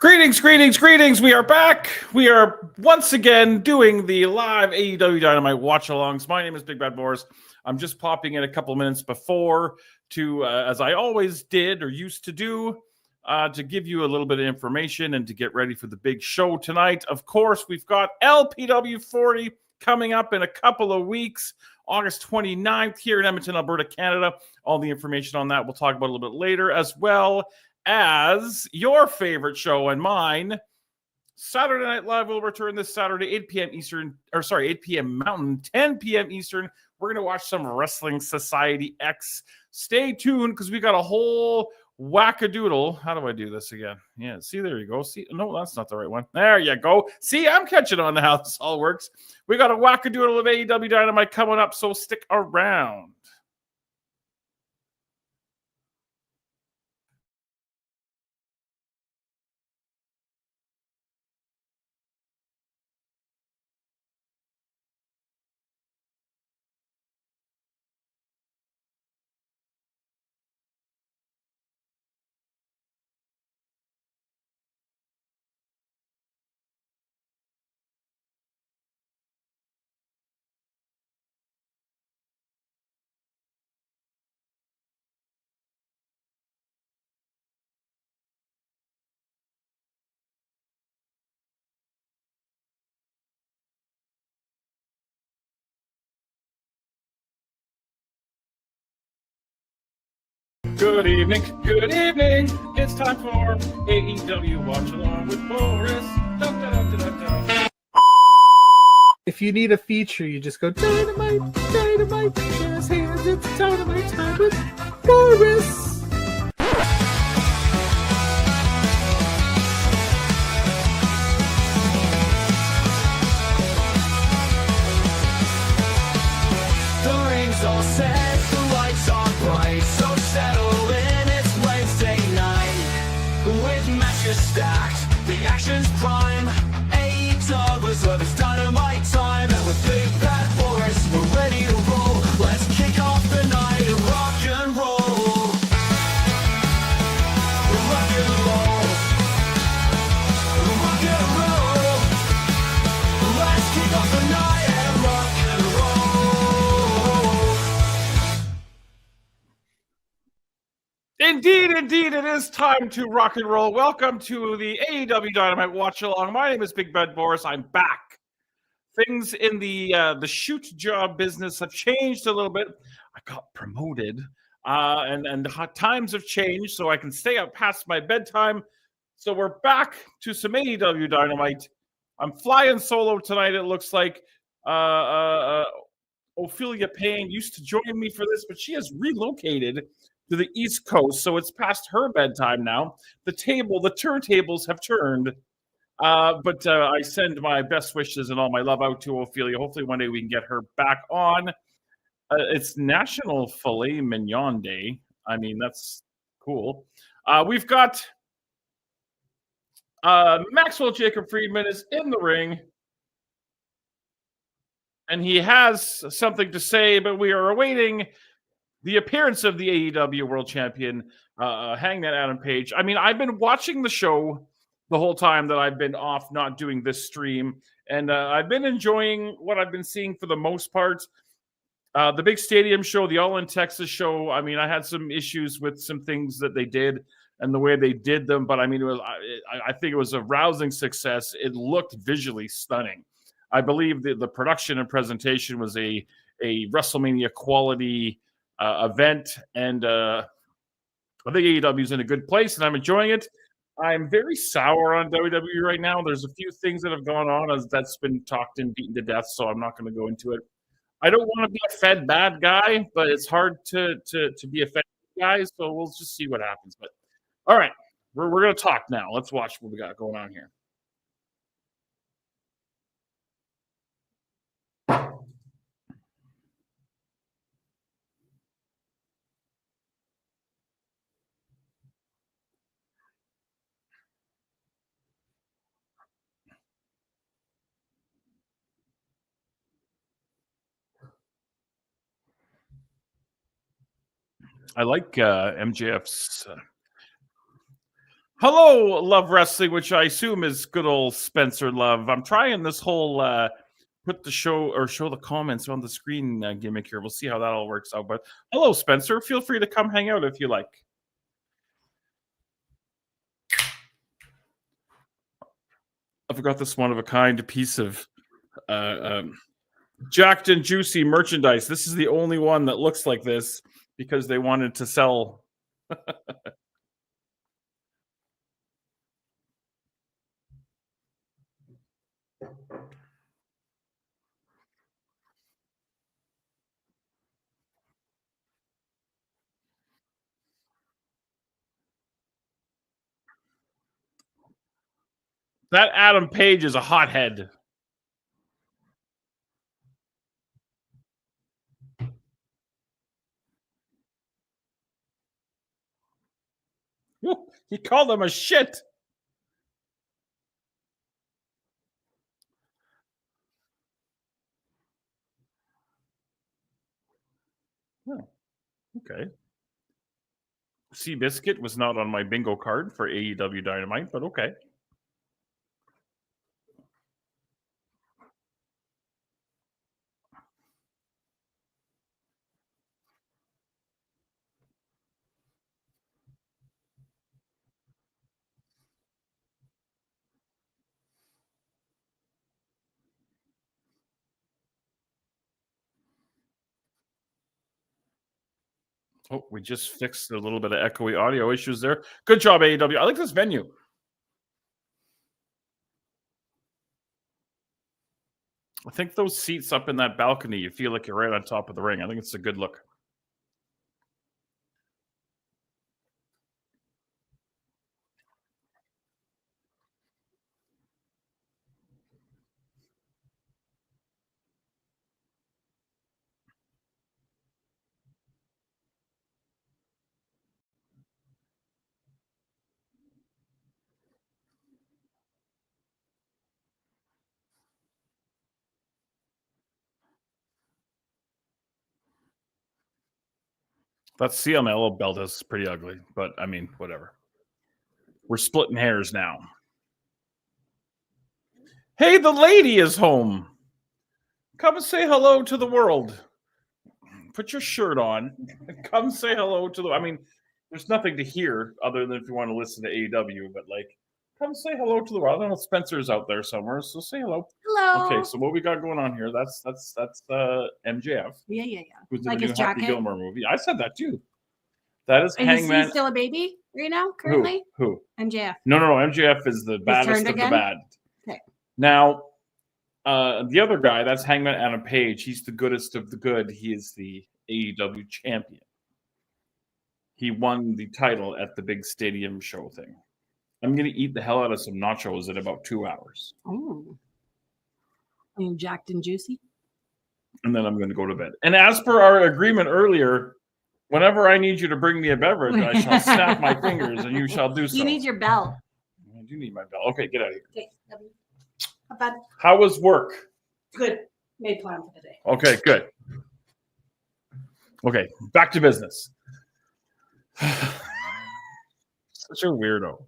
Greetings. We are back. We are once again doing the live AEW Dynamite watch-alongs. My name is Big Bad Boris. I'm just popping in a couple minutes before to, as I always did or used to do, to give you a little bit of information and to get ready for the big show tonight. Of course, we've got LPW 40 coming up in a couple of weeks, August 29th here in Edmonton, Alberta, Canada. All the information on that we'll talk about a little bit later, as well as your favorite show and mine. Saturday Night Live will return this Saturday, 8 p.m. Eastern, 8 p.m. Mountain, 10 p.m. Eastern. We're going to watch some Wrestling Society X. Stay tuned because we got a whole wackadoodle. How do I do this again? Yeah, see, there you go. See, no, that's not the right one. There you go. See, I'm catching on to how this all works. We got a wackadoodle of AEW Dynamite coming up, so stick around. Good evening. It's time for AEW Watchalong with Boris. If you need a feature, you just go Dynamite, jazz hands, it's Dynamite time with Boris. The ring's all set, the lights on bright, so settle in, it's Wednesday night. With matches stacked, the action's prime. AEW was of its Dynamite time, and with Big Bad Boris, we're ready to roll. Let's kick off the night of rock and roll. Rock and roll. Rock and roll. Let's kick off the night and rock and roll. Indeed, it is time to rock and roll. Welcome to the AEW Dynamite Watch-Along. My name is Big Bad Boris. I'm back. Things in the shoot job business have changed a little bit. I got promoted, and times have changed, so I can stay up past my bedtime. So we're back to some AEW Dynamite. I'm flying solo tonight, it looks like. Ophelia Payne used to join me for this, but she has relocated to the East Coast, so it's past her bedtime now. The turntables have turned. But I send my best wishes and all my love out to Ophelia. Hopefully one day we can get her back on. It's National Filet Mignon Day. I mean, that's cool. We've got Maxwell Jacob Friedman is in the ring. And he has something to say, but we are awaiting the appearance of the AEW World Champion, Hangman Adam Page. I mean, I've been watching the show the whole time that I've been off not doing this stream, and I've been enjoying what I've been seeing for the most part. The big stadium show, the All in Texas show, I mean, I had some issues with some things that they did and the way they did them, but I mean, I think it was a rousing success. It looked visually stunning. I believe the production and presentation was a WrestleMania quality event, and I think AEW is in a good place, and I'm enjoying it. I'm very sour on WWE right now. There's a few things that have gone on that's been talked and beaten to death, so I'm not going to go into it. I don't want to be a fed bad guy, but it's hard to be a fed guy, so we'll just see what happens. But all right, we're going to talk now. Let's watch what we got going on here. I like MJF's. Hello, Love Wrestling, which I assume is good old Spencer Love. I'm trying this whole put the show or show the comments on the screen gimmick here. We'll see how that all works out. But hello, Spencer. Feel free to come hang out if you like. I forgot this one of a kind piece of jacked and juicy merchandise. This is the only one that looks like this because they wanted to sell. That Adam Page is a hothead. He called him a shit. Oh, okay. Seabiscuit was not on my bingo card for AEW Dynamite, but okay. Oh, we just fixed a little bit of echoey audio issues there. Good job, AEW. I like this venue. I think those seats up in that balcony, you feel like you're right on top of the ring. I think it's a good look. That CMLL belt is pretty ugly, but I mean, whatever. We're splitting hairs now. Hey, the lady is home. Come and say hello to the world. Put your shirt on. Come say hello to the. I mean, there's nothing to hear other than if you want to listen to AEW, but like, come say hello to the world. I don't know if Spencer's out there somewhere, so say hello. Hello. Okay, so what we got going on here? That's MJF. Yeah. Who's in Like the his new Happy jacket? Gilmore movie. I said that too. That is Is Hangman. he still a baby right now, currently? Who? MJF. No. MJF is the baddest turned of the again? bad. Okay. Now, the other guy, that's Hangman Adam Page. He's the goodest of the good. He is the AEW champion. He won the title at the big stadium show thing. I'm going to eat the hell out of some nachos in about 2 hours. Oh. Are you jacked and juicy? And then I'm going to go to bed. And as per our agreement earlier, whenever I need you to bring me a beverage, I shall snap my fingers and you shall do so. You need your bell. I do need my bell. Okay, get out of here. Okay. Not bad. How was work? Good. Made plan for the day. Okay, good. Okay, back to business. Such a weirdo.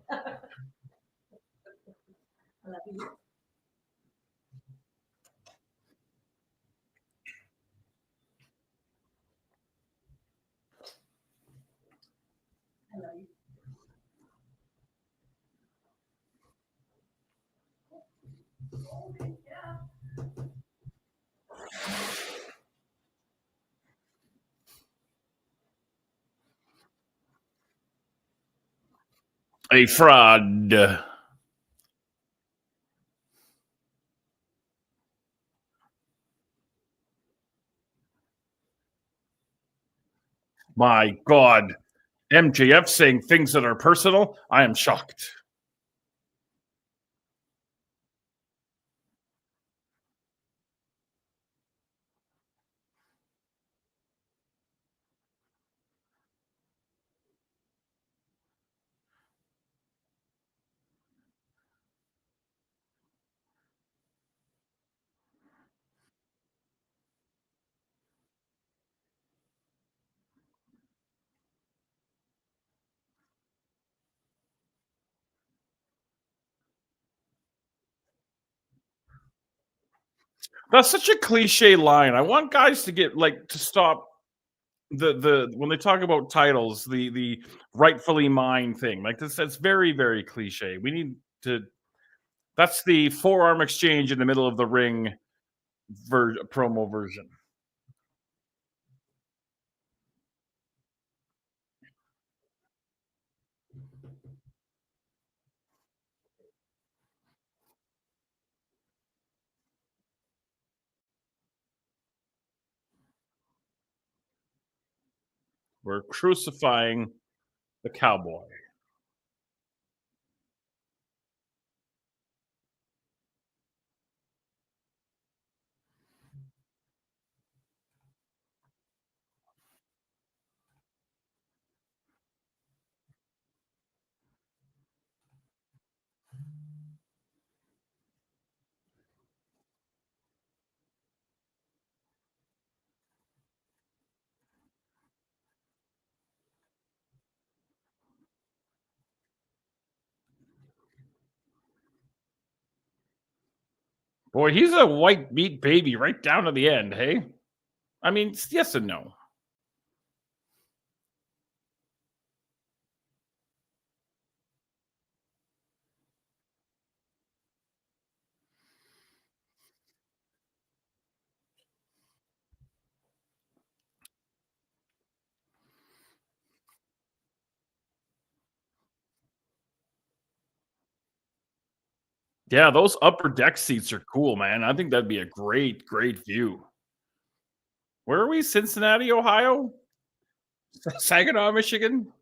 I love you. I love you. A fraud. My God. MJF saying things that are personal. I am shocked. That's such a cliche line. I want guys to get like to stop the when they talk about titles, the rightfully mine thing. Like this, that's very, very cliche. We need to that's the forearm exchange in the middle of the ring promo version. We're crucifying the cowboy. Boy, he's a white meat baby right down to the end, hey? I mean, yes and no. Yeah, those upper deck seats are cool, man. I think that'd be a great, great view. Where are we? Cincinnati, Ohio? Saginaw, Michigan?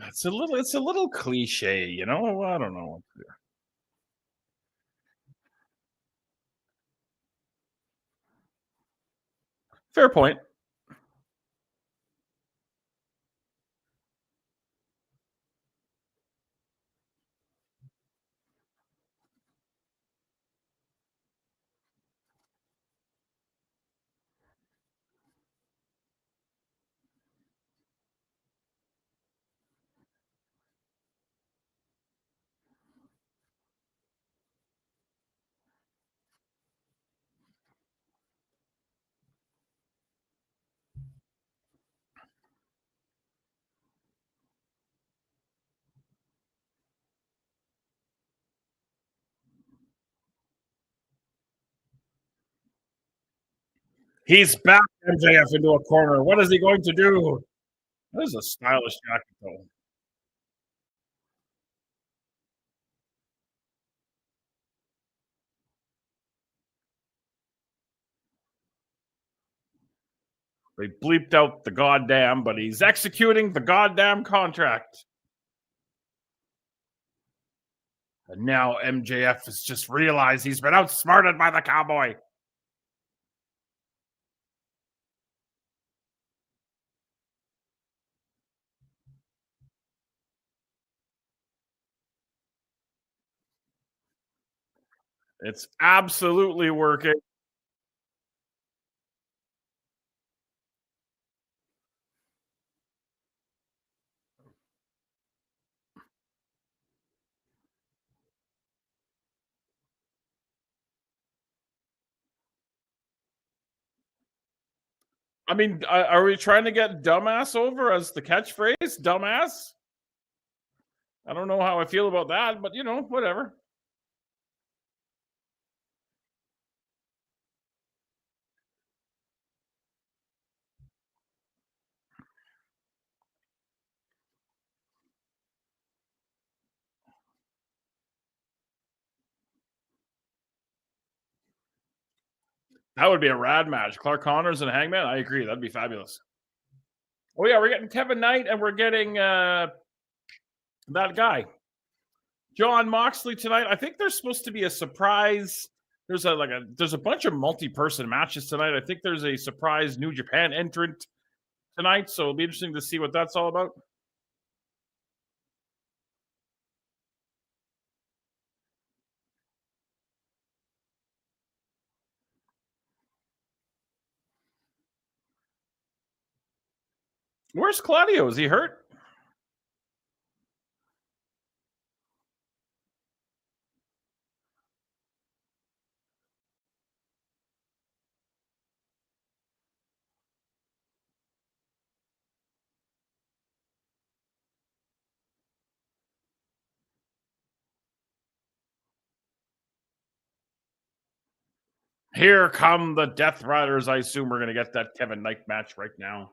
It's a little cliche, you know? I don't know. Fair point. He's back MJF into a corner. What is he going to do? That is a stylish jacket, though. They bleeped out the goddamn, but he's executing the goddamn contract. And now MJF has just realized he's been outsmarted by the cowboy. It's absolutely working. I mean, are we trying to get dumbass over as the catchphrase? Dumbass? I don't know how I feel about that, but whatever. That would be a rad match. Clark Connors and Hangman. I agree. That'd be fabulous. Oh yeah, we're getting Kevin Knight and we're getting that guy, John Moxley tonight. I think there's supposed to be a surprise. There's a bunch of multi-person matches tonight. I think there's a surprise New Japan entrant tonight, so it'll be interesting to see what that's all about. Where's Claudio? Is he hurt? Here come the Death Riders. I assume we're going to get that Kevin Knight match right now.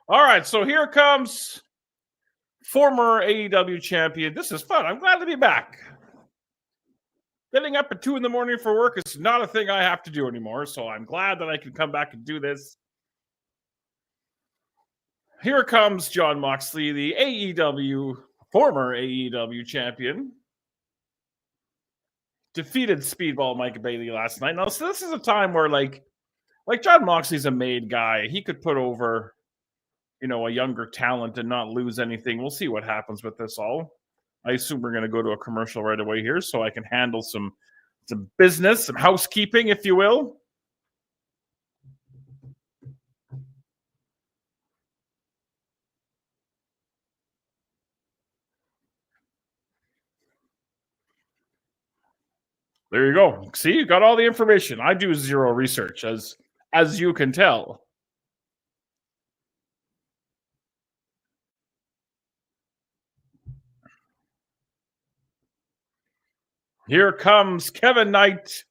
All right, so here comes former AEW champion. This is fun. I'm glad to be back. Getting up at 2 a.m. for work is not a thing I have to do anymore, so I'm glad that I can come back and do this. Here comes Jon Moxley, the former AEW champion. Defeated Speedball Mike Bailey last night. Now, so this is a time where, like Jon Moxley's a made guy. He could put over, a younger talent and not lose anything. We'll see what happens with this all. I assume we're going to go to a commercial right away here so I can handle some business, some housekeeping, if you will. There you go. See, you got all the information. I do zero research, as you can tell. Here comes Kevin Knight.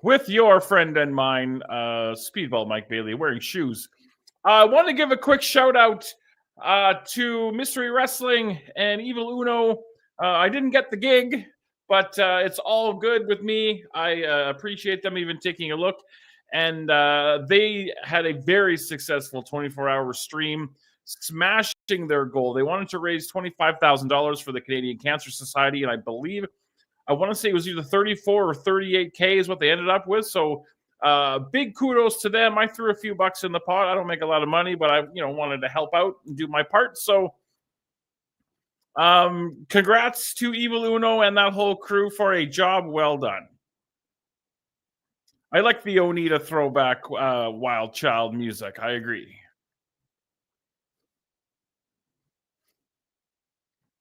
With your friend and mine, Speedball Mike Bailey, wearing shoes. I want to give a quick shout out to Mystery Wrestling and Evil Uno. I didn't get the gig, but it's all good with me. I appreciate them even taking a look. And they had a very successful 24-hour stream, smashing their goal. They wanted to raise $25,000 for the Canadian Cancer Society, and I want to say it was either 34 or 38K is what they ended up with. So big kudos to them. I threw a few bucks in the pot. I don't make a lot of money, but I wanted to help out and do my part. So congrats to Evil Uno and that whole crew for a job well done. I like the Onita throwback Wild Child music. I agree.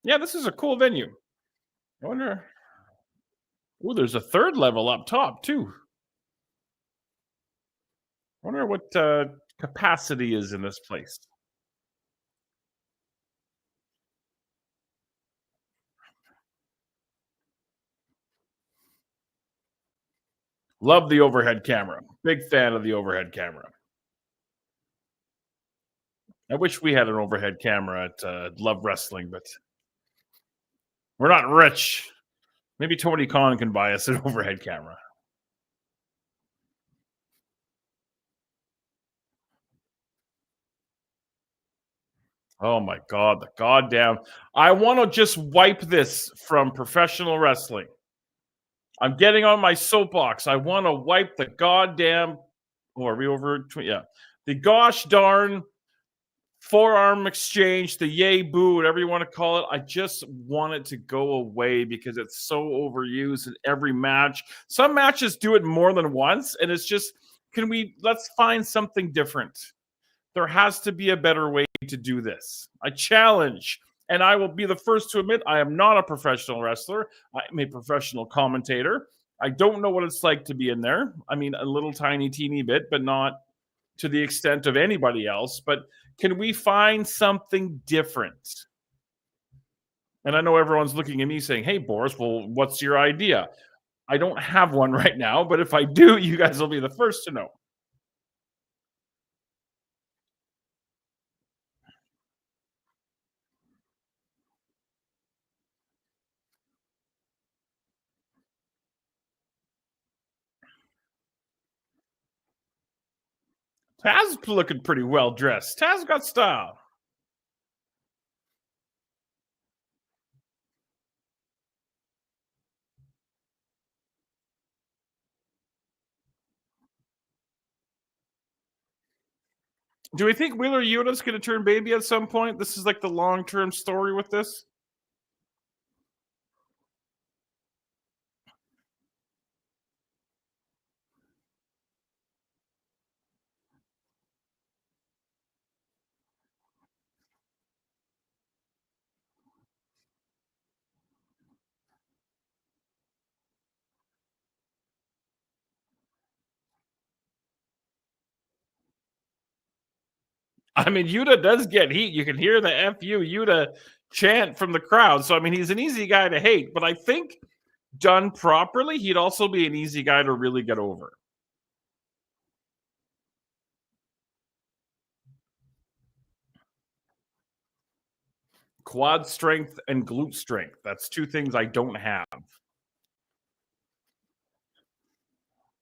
Yeah, this is a cool venue. I wonder. Oh, there's a third level up top, too. I wonder what capacity is in this place. Love the overhead camera. Big fan of the overhead camera. I wish we had an overhead camera at Love Wrestling, but we're not rich. Maybe Tony Khan can buy us an overhead camera. Oh my God, the goddamn. I want to just wipe this from professional wrestling. I'm getting on my soapbox. I want to wipe the goddamn. Oh, are we over? Yeah. The gosh darn forearm exchange, the yay boo, whatever you want to call it. I just want it to go away because it's so overused in every match. Some matches do it more than once, and it's just, let's find something different. There has to be a better way to do this. I challenge, and I will be the first to admit I am not a professional wrestler. I'm a professional commentator. I don't know what it's like to be in there. I mean, a little tiny, teeny bit, but not to the extent of anybody else. But can we find something different? And I know everyone's looking at me saying, hey, Boris, well, what's your idea? I don't have one right now, but if I do, you guys will be the first to know. Taz looking pretty well dressed. Taz got style. Do we think Wheeler Yuta's going to turn baby at some point? This is like the long-term story with this. I mean, Yuta does get heat. You can hear the "F-U" Yuta chant from the crowd. So, I mean, he's an easy guy to hate, but I think done properly, he'd also be an easy guy to really get over. Quad strength and glute strength. That's two things I don't have.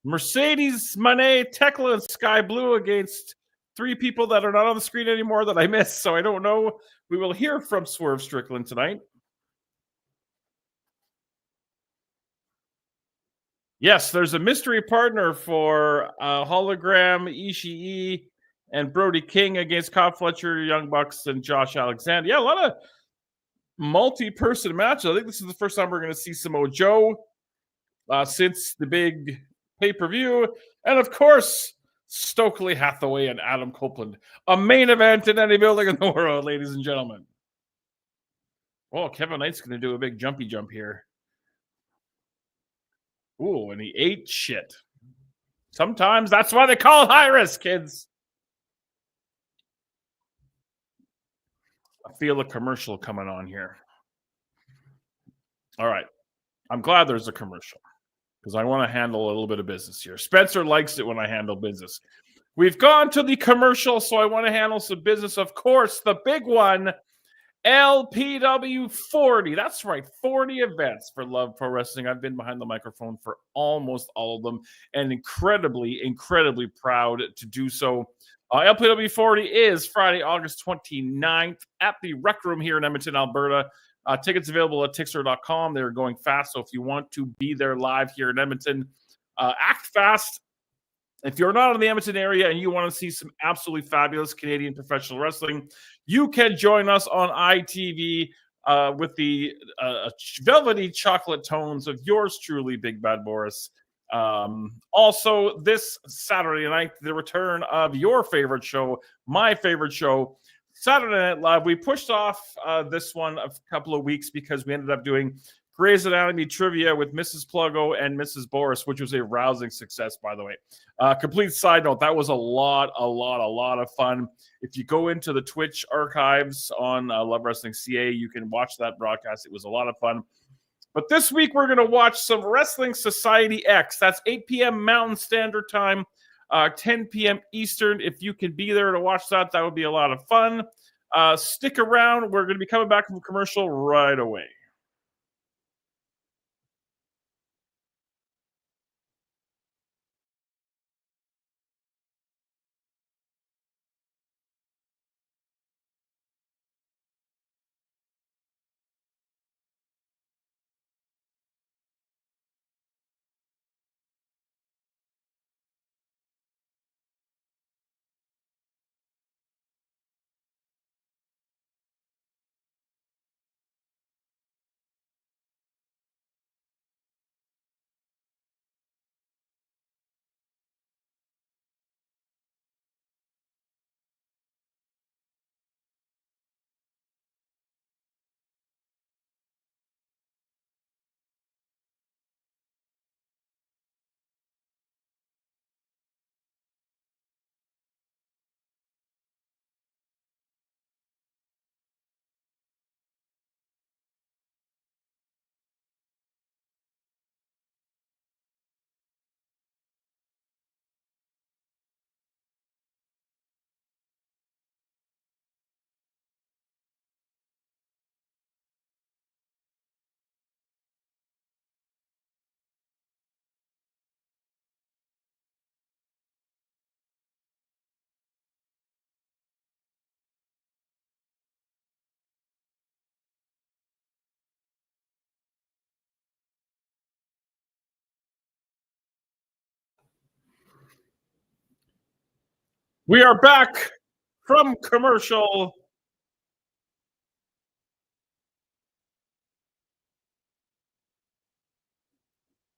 Mercedes, Monet, Tekla, and Sky Blue against three people that are not on the screen anymore that I missed, so I don't know. We will hear from Swerve Strickland tonight. Yes, there's a mystery partner for Hologram, Ishii, and Brody King against Cobb Fletcher, Young Bucks, and Josh Alexander. Yeah, a lot of multi-person matches. I think this is the first time we're going to see Samoa Joe since the big pay-per-view. And of course, Stokely Hathaway and Adam Copeland. A main event in any building in the world, ladies and gentlemen. Oh, Kevin Knight's going to do a big jumpy jump here. Ooh, and he ate shit. Sometimes that's why they call it high risk, kids. I feel a commercial coming on here. All right. I'm glad there's a commercial because I want to handle a little bit of business here. Spencer likes it when I handle business. We've gone to the commercial, so I want to handle some business. Of course, the big one, LPW 40. That's right, 40 events for Love Pro Wrestling. I've been behind the microphone for almost all of them and incredibly, incredibly proud to do so. LPW 40 is Friday, August 29th at the Rec Room here in Edmonton, Alberta. Tickets available at Tixter.com. They're going fast, so if you want to be there live here in Edmonton, act fast. If you're not in the Edmonton area and you want to see some absolutely fabulous Canadian professional wrestling, you can join us on ITV with the velvety chocolate tones of yours truly, Big Bad Boris. Also, this Saturday night, the return of your favorite show, my favorite show, Saturday Night Live. We pushed off this one a couple of weeks because we ended up doing Grey's Anatomy trivia with Mrs. Pluggo and Mrs. Boris, which was a rousing success, by the way. Complete side note, that was a lot of fun. If you go into the Twitch archives on Love Wrestling CA, you can watch that broadcast. It was a lot of fun. But this week, we're going to watch some Wrestling Society X. That's 8 p.m. Mountain Standard Time, 10 p.m. Eastern. If you can be there to watch that, that would be a lot of fun. Stick around. We're going to be coming back from commercial right away. We are back from commercial.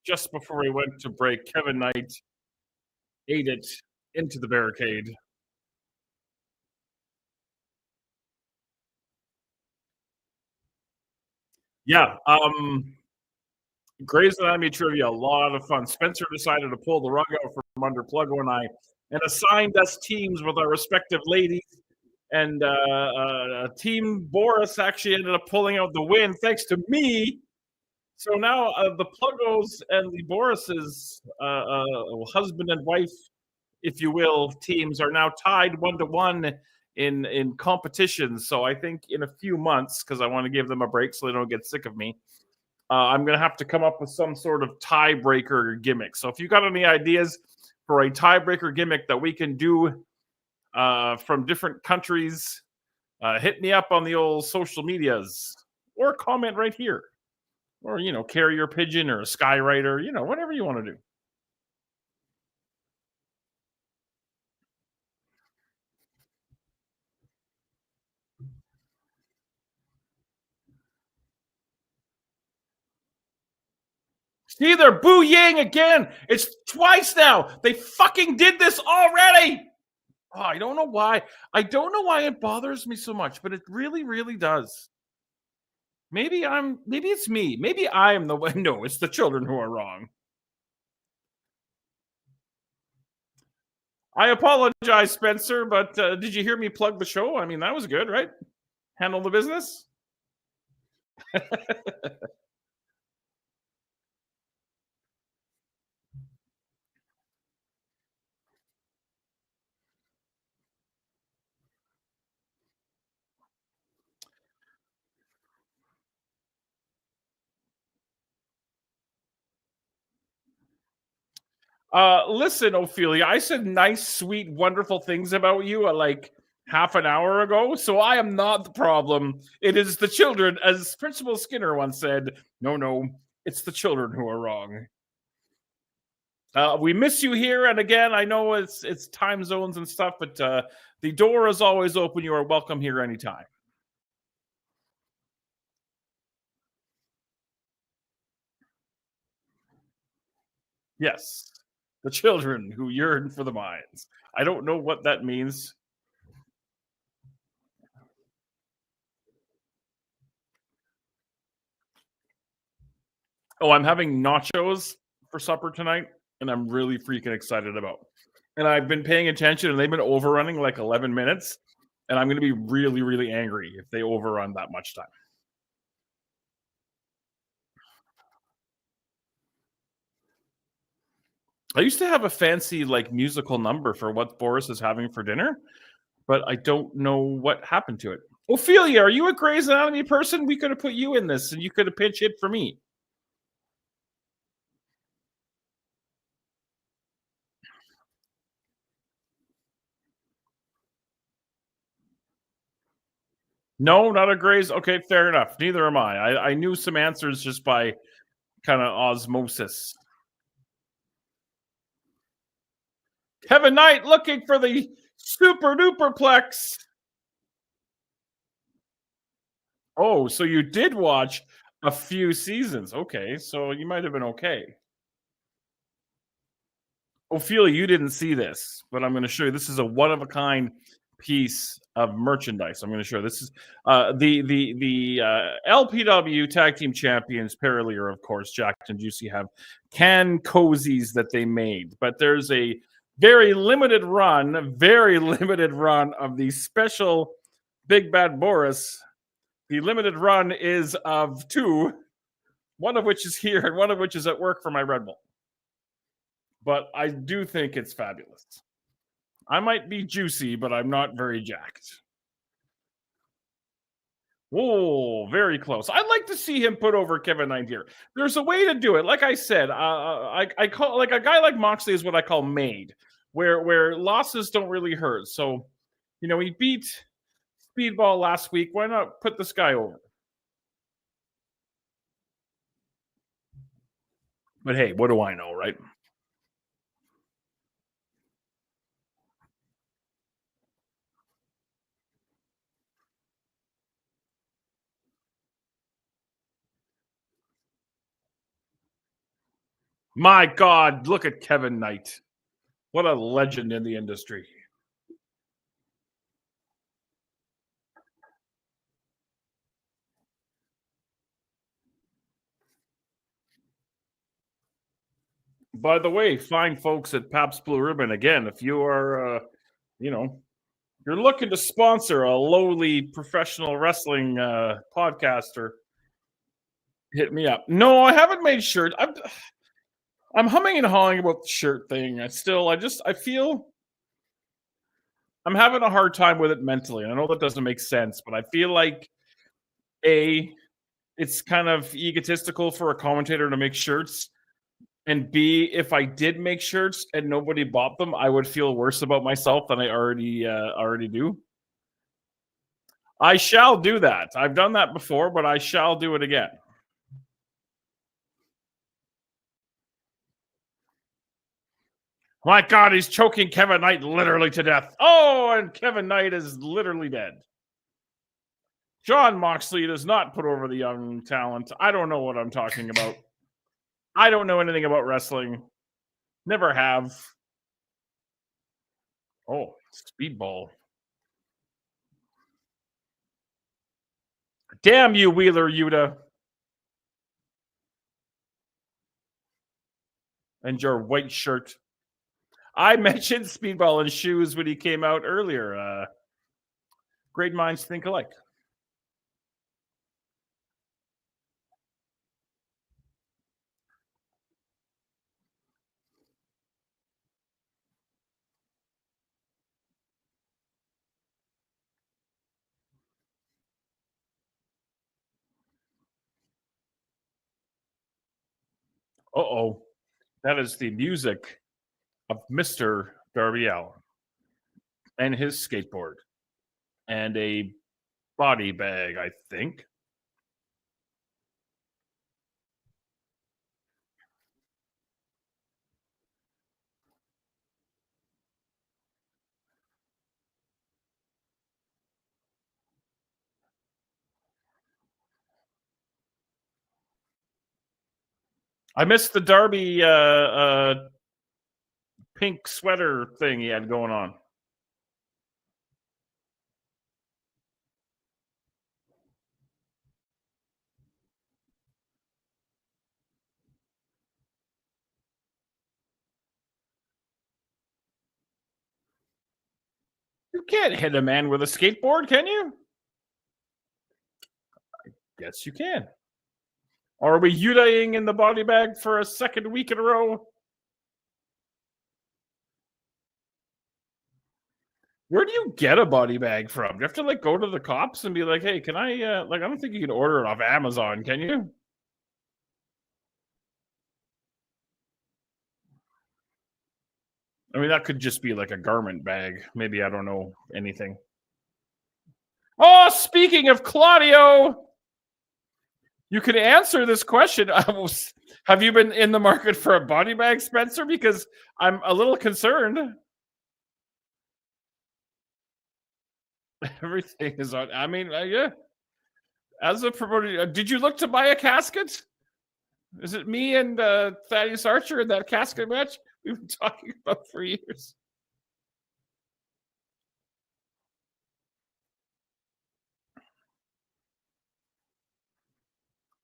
Just before we went to break, Kevin Knight ate it into the barricade. Yeah, Grey's Anatomy trivia, a lot of fun. Spencer decided to pull the rug out from under Pluggo and I and assigned us teams with our respective ladies. And Team Boris actually ended up pulling out the win thanks to me. So now the Pluggos and the Boris's husband and wife, if you will, teams are now tied 1-1 in competitions. So I think in a few months, because I want to give them a break so they don't get sick of me, I'm going to have to come up with some sort of tiebreaker gimmick. So if you got any ideas for a tiebreaker gimmick that we can do from different countries, hit me up on the old social medias or comment right here. Or, carrier pigeon or a skywriter, whatever you want to do. See, they're boo-yang again. It's twice now. They fucking did this already. Oh, I don't know why. I don't know why it bothers me so much, but it really, really does. Maybe it's me. Maybe I am the one. No, it's the children who are wrong. I apologize, Spencer, but did you hear me plug the show? I mean, that was good, right? Handle the business. Listen, Ophelia, I said nice, sweet, wonderful things about you like half an hour ago, so I am not the problem. It is the children, as Principal Skinner once said. No, it's the children who are wrong. We miss you here, and again, I know it's time zones and stuff, but the door is always open. You are welcome here anytime. Yes, the children who yearn for the mines. I don't know what that means. Oh, I'm having nachos for supper tonight, and I'm really freaking excited about. And I've been paying attention, and they've been overrunning like 11 minutes, and I'm going to be really, really angry if they overrun that much time. I used to have a fancy like musical number for what Boris is having for dinner, but I don't know what happened to it. Ophelia, are you a Grey's Anatomy person? We could have put you in this, and you could have pinch hit for me. No, not a Grey's. Okay, fair enough. Neither am I. I knew some answers just by kind of osmosis. Kevin Knight looking for the super duperplex. Oh, so you did watch a few seasons. Okay, so you might have been okay. Ophelia, you didn't see this, but I'm going to show you. This is a one-of-a-kind piece of merchandise. I'm going to show you. This is the LPW Tag Team Champions Paraleer, of course. Jack and Juicy have can cozies that they made, but there's a very limited run of the special Big Bad Boris. The limited run is of 2, one of which is here and one of which is at work for my Red Bull. But I do think it's fabulous. I might be juicy, but I'm not very jacked. Oh, very close. I'd like to see him put over Kevin Knight here. There's a way to do it. Like I said, I call like a guy like Moxley is what I call made, where losses don't really hurt. So, he beat Speedball last week. Why not put this guy over? But hey, what do I know, right? My God, look at Kevin Knight. What a legend in the industry. By the way, fine folks at Pabst Blue Ribbon, again, if you are, you're looking to sponsor a lowly professional wrestling podcaster, hit me up. No, I haven't made shirts. I'm humming and hawing about the shirt thing. I feel I'm having a hard time with it mentally. I know that doesn't make sense, but I feel like it's kind of egotistical for a commentator to make shirts. And B, if I did make shirts and nobody bought them, I would feel worse about myself than I already do. I shall do that. I've done that before, but I shall do it again. My God, he's choking Kevin Knight literally to death. Oh, and Kevin Knight is literally dead. John Moxley does not put over the young talent. I don't know what I'm talking about. I don't know anything about wrestling. Never have. Oh, speedball. Damn you, Wheeler Yuta. And your white shirt. I mentioned speedball and shoes when he came out earlier. Great minds think alike. Uh-oh. That is the music of Mr. Darby Allin and his skateboard and a body bag, I think. I missed the Darby pink sweater thing he had going on. You can't hit a man with a skateboard, can you? I guess you can. Are we Yutaing in the body bag for a second week in a row? Where do you get a body bag from? Do you have to go to the cops and be like, "Hey, can I I don't think you can order it off Amazon, can you?" I mean, that could just be like a garment bag. Maybe I don't know anything. Oh, speaking of Claudio, you can answer this question. Have you been in the market for a body bag, Spencer? Because I'm a little concerned. Everything is on. I mean, yeah. As a promoter, did you look to buy a casket? Is it me and Thaddeus Archer in that casket match we've been talking about for years?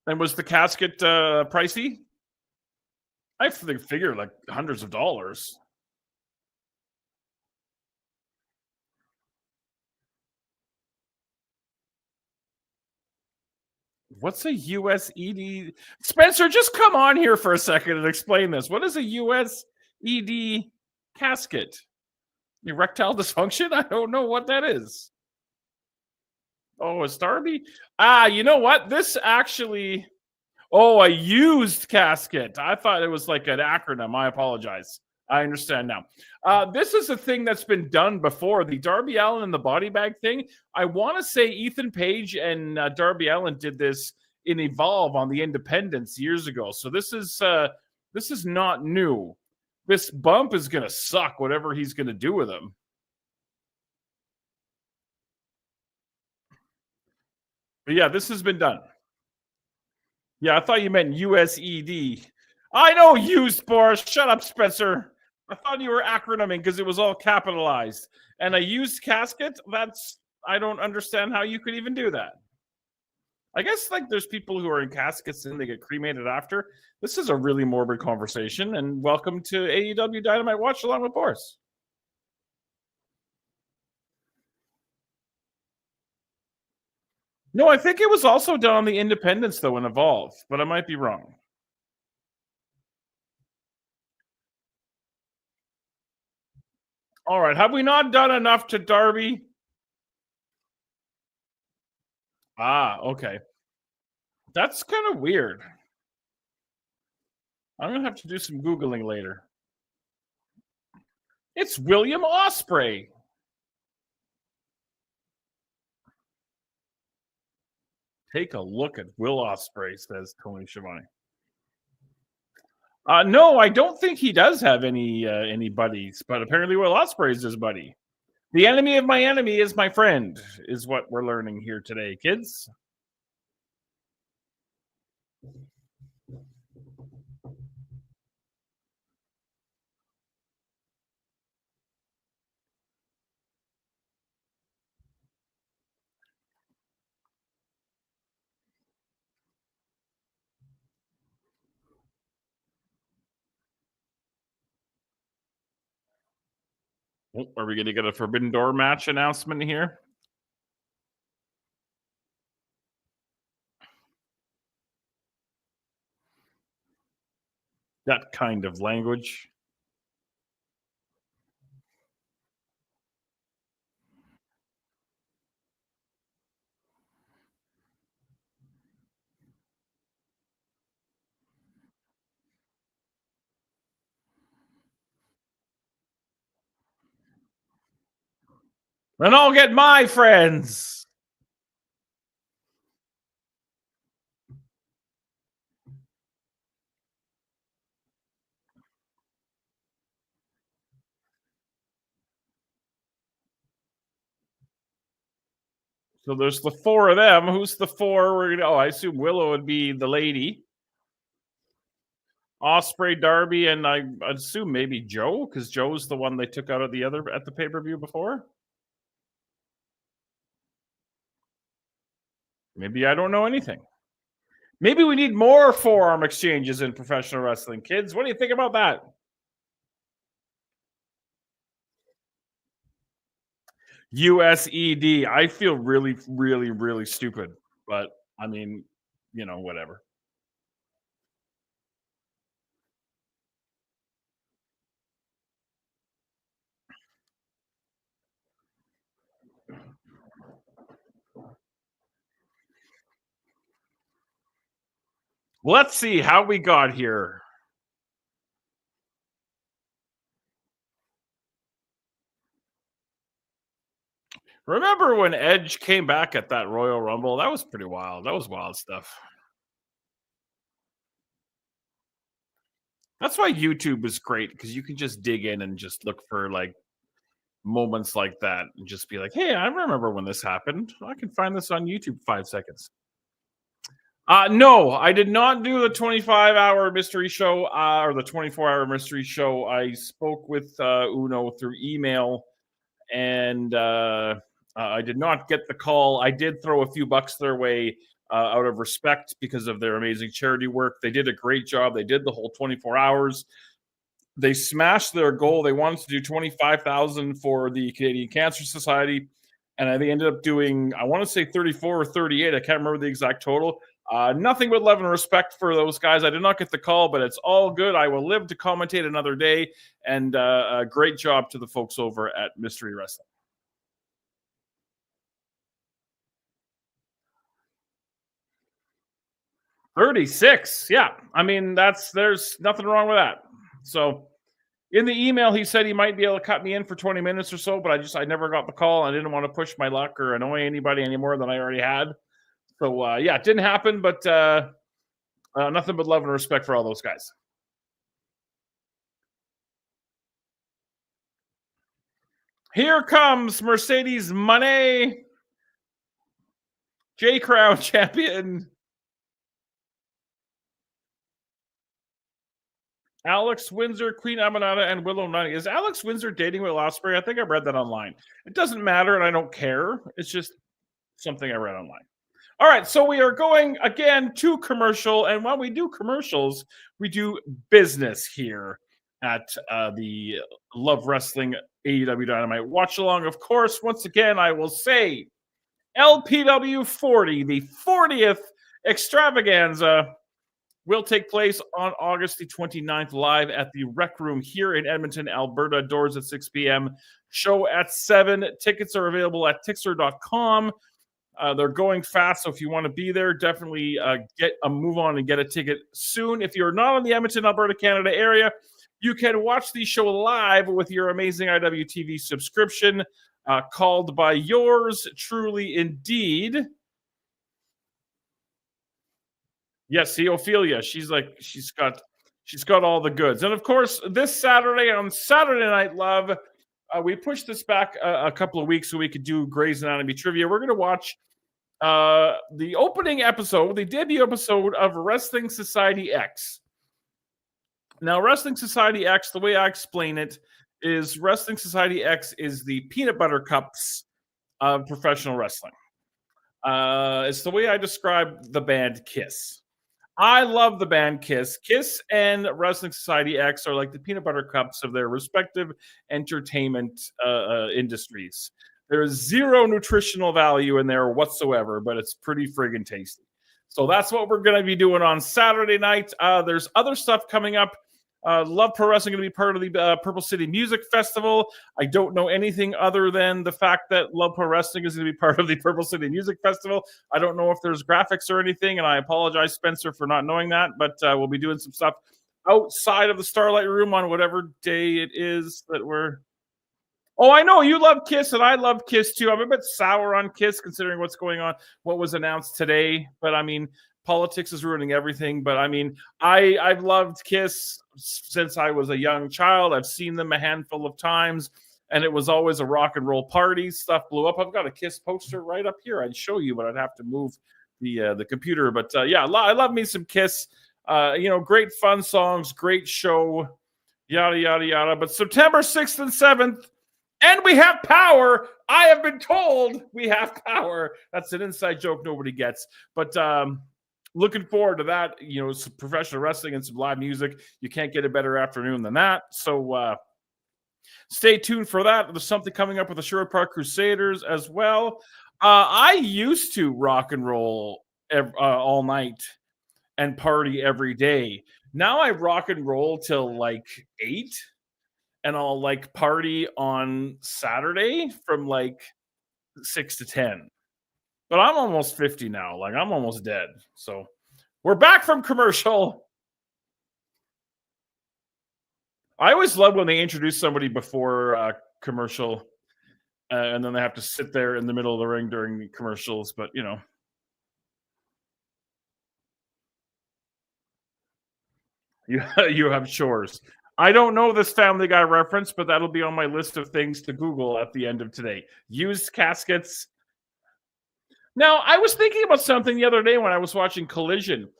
And was the casket pricey? I figure like hundreds of dollars. What's a USED? Spencer, just come on here for a second and explain this. What is a USED casket? Erectile dysfunction? I don't know what that is. Oh, it's Darby? You know what? This actually... Oh, a used casket. I thought it was like an acronym. I apologize. I understand now. This is a thing that's been done before. The Darby Allin and the body bag thing. I want to say Ethan Page and Darby Allin did this in Evolve on the Independents years ago. So this is not new. This bump is going to suck, whatever he's going to do with him. But yeah, this has been done. Yeah, I thought you meant USED. I know used, Boris. Shut up, Spencer. I thought you were acronyming because it was all capitalized. And a used casket? I don't understand how you could even do that. I guess like there's people who are in caskets and they get cremated after. This is a really morbid conversation, and welcome to AEW Dynamite Watchalong with Boris. No, I think it was also done on the Independence though in Evolve, but I might be wrong. All right, have we not done enough to Darby? Okay. That's kind of weird. I'm going to have to do some Googling later. It's William Ospreay. Take a look at Will Ospreay, says Tony Schiavone. No, I don't think he does have any buddies, but apparently Will Ospreay is his buddy. The enemy of my enemy is my friend, is what we're learning here today, kids. Oh, are we going to get a Forbidden Door match announcement here? That kind of language. Then I'll get my friends. So there's the four of them. Who's the four? We're gonna. Oh, I assume Willow would be the lady. Ospreay, Darby, and I assume maybe Joe, because Joe's the one they took out of at the pay-per-view before. Maybe I don't know anything. Maybe we need more forearm exchanges in professional wrestling, kids. What do you think about that? USED. I feel really, really, really stupid, but I mean, whatever. Let's see how we got here. Remember when Edge came back at that Royal Rumble? That was pretty wild. That was wild stuff. That's why YouTube is great, because you can just dig in and just look for like moments like that and just be like, hey, I remember when this happened. I can find this on YouTube 5 seconds. No, I did not do the 25-hour mystery show or the 24-hour mystery show. I spoke with Uno through email, and I did not get the call. I did throw a few bucks their way out of respect because of their amazing charity work. They did a great job. They did the whole 24 hours. They smashed their goal. They wanted to do 25,000 for the Canadian Cancer Society, and they ended up doing, I want to say 34 or 38. I can't remember the exact total. Nothing but love and respect for those guys. I did not get the call, but it's all good. I will live to commentate another day. And a great job to the folks over at Mystery Wrestling. $36. Yeah. I mean, there's nothing wrong with that. So in the email, he said he might be able to cut me in for 20 minutes or so, but I never got the call. I didn't want to push my luck or annoy anybody any more than I already had. So, yeah, it didn't happen, but nothing but love and respect for all those guys. Here comes Mercedes Moné, J Crown champion. Alex Windsor, Queen Amanada, and Willow Nutty. Is Alex Windsor dating Will Ospreay? I think I read that online. It doesn't matter, and I don't care. It's just something I read online. All right, so we are going again to commercial, and when we do commercials, we do business here at the Love Wrestling AEW Dynamite Watch Along. Of course, once again, I will say LPW 40, the 40th extravaganza, will take place on August the 29th live at the Rec Room here in Edmonton, Alberta. Doors at 6 p.m. Show at 7. Tickets are available at Tixer.com. They're going fast, so if you want to be there, definitely get a move on and get a ticket soon. If you're not in the Edmonton, Alberta, Canada area, you can watch the show live with your amazing IWTV subscription, called by yours truly indeed. Yes, see Ophelia. She's got all the goods. And of course, this Saturday on Saturday Night Love, we pushed this back a couple of weeks so we could do Grey's Anatomy trivia. We're going to watch the opening episode, the debut episode of Wrestling Society X. Now, Wrestling Society X, the way I explain it, is Wrestling Society X is the peanut butter cups of professional wrestling. It's the way I describe the band Kiss. I love the band Kiss. Kiss and Wrestling Society X are like the peanut butter cups of their respective entertainment industries. There's zero nutritional value in there whatsoever, but it's pretty friggin' tasty. So that's what we're going to be doing on Saturday night. There's other stuff coming up. Love Pro Wrestling going to be part of the Purple City Music Festival. I don't know anything other than the fact that Love Pro Wrestling is going to be part of the Purple City Music Festival. I don't know if there's graphics or anything, and I apologize, Spencer, for not knowing that, but we'll be doing some stuff outside of the Starlight Room on whatever day it is that we're... Oh, I know you love Kiss, and I love Kiss too. I'm a bit sour on Kiss considering what's going on, what was announced today, but I mean, politics is ruining everything. But I mean, I've loved Kiss since I was a young child. I've seen them a handful of times, and it was always a rock and roll party. Stuff blew up. I've got a Kiss poster right up here. I'd show you, but I'd have to move the computer. But yeah, I love me some Kiss. Great fun songs, great show, yada yada yada. But September 6th and 7th. And we have power. I have been told we have power. That's an inside joke nobody gets. But looking forward to that. Some professional wrestling and some live music. You can't get a better afternoon than that. So stay tuned for that. There's something coming up with the Sherwood Park Crusaders as well. I used to rock and roll all night and party every day. Now I rock and roll till like 8. And I'll like party on Saturday from like 6 to 10. But I'm almost 50 now. Like I'm almost dead. So we're back from commercial. I always love when they introduce somebody before commercial and then they have to sit there in the middle of the ring during the commercials. But, you have chores. I don't know this Family Guy reference, but that'll be on my list of things to Google at the end of today. Used caskets. Now, I was thinking about something the other day when I was watching Collision.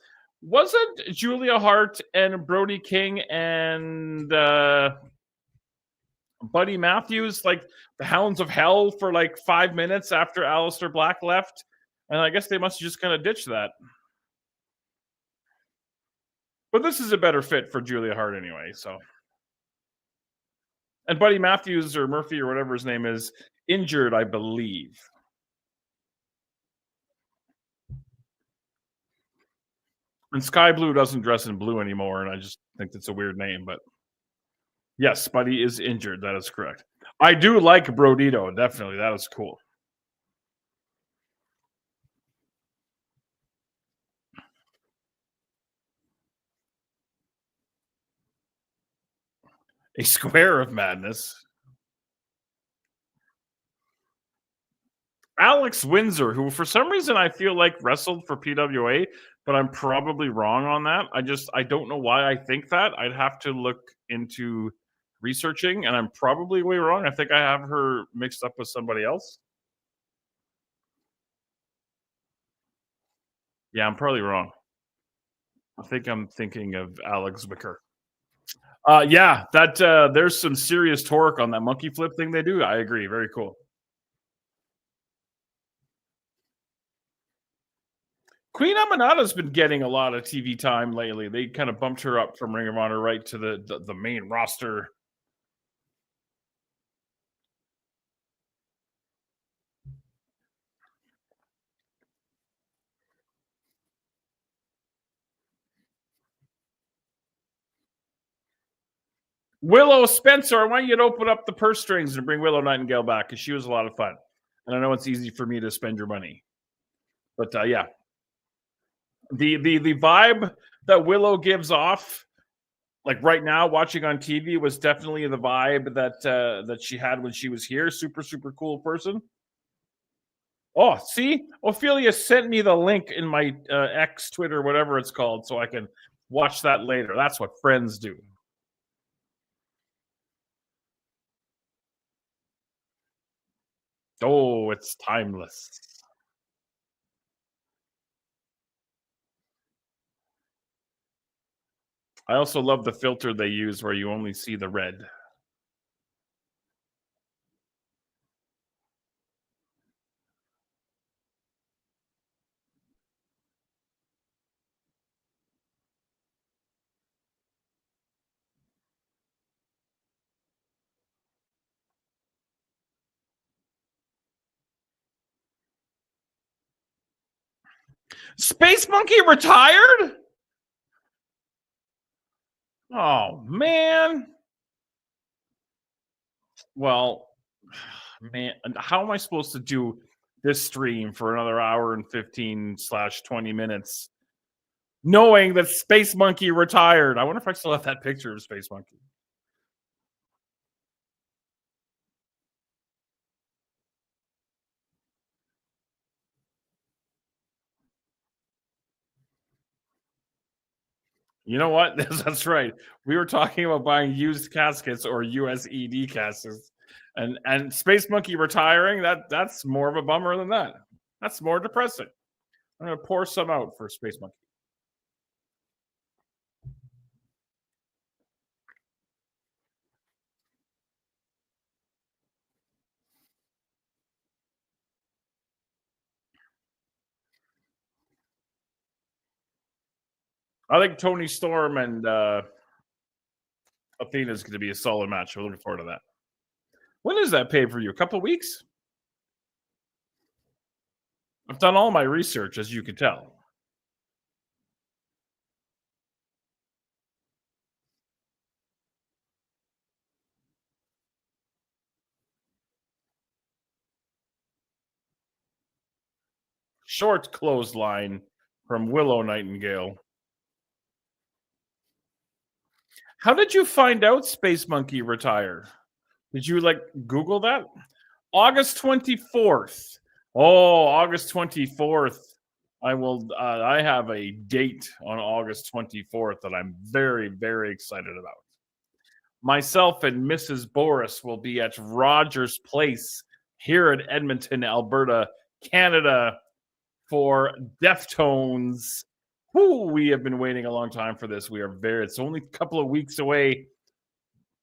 Wasn't Julia Hart and Brody King and Buddy Matthews like the Hounds of Hell for like 5 minutes after Aleister Black left? And I guess they must have just kind of ditched that. But this is a better fit for Julia Hart anyway, so. And Buddy Matthews or Murphy or whatever his name is, injured, I believe. And Sky Blue doesn't dress in blue anymore, and I just think that's a weird name, but yes, Buddy is injured. That is correct. I do like Brodito, definitely. That is cool. A square of madness. Alex Windsor, who for some reason I feel like wrestled for PWA, but I'm probably wrong on that. I don't know why I think that. I'd have to look into researching, and I'm probably way wrong. I think I have her mixed up with somebody else. Yeah, I'm probably wrong. I think I'm thinking of Alex Wicker. Yeah, that there's some serious torque on that monkey flip thing they do. I agree. Very cool. Queen Amanada's been getting a lot of TV time lately. They kind of bumped her up from Ring of Honor right to the main roster. Willow Spencer, I want you to open up the purse strings and bring Willow Nightingale back because she was a lot of fun. And I know it's easy for me to spend your money, but yeah, the vibe that Willow gives off, like right now, watching on TV, was definitely the vibe that she had when she was here. Super cool person. Oh, see, Ophelia sent me the link in my X, Twitter, whatever it's called, so I can watch that later. That's what friends do. Oh, it's timeless. I also love the filter they use where you only see the red. Space Monkey retired? Oh, man. Well, man, how am I supposed to do this stream for another hour and 15/20 minutes knowing that Space Monkey retired? I wonder if I still have that picture of Space Monkey. You know what? That's right. We were talking about buying used caskets or USED caskets, and Space Monkey retiring. That's more of a bummer than that. That's more depressing. I'm gonna pour some out for Space Monkey. I think Tony Storm and Athena is going to be a solid match. We're looking forward to that. When is that pay per view? A couple of weeks? I've done all my research, as you can tell. Short clothesline from Willow Nightingale. How did you find out Space Monkey retired? Did you Google that? August 24th. Oh, August 24th. I have a date on August 24th that I'm very, very excited about. Myself and Mrs. Boris will be at Rogers Place here in Edmonton, Alberta, Canada for Deftones. We have been waiting a long time for this. It's only a couple of weeks away.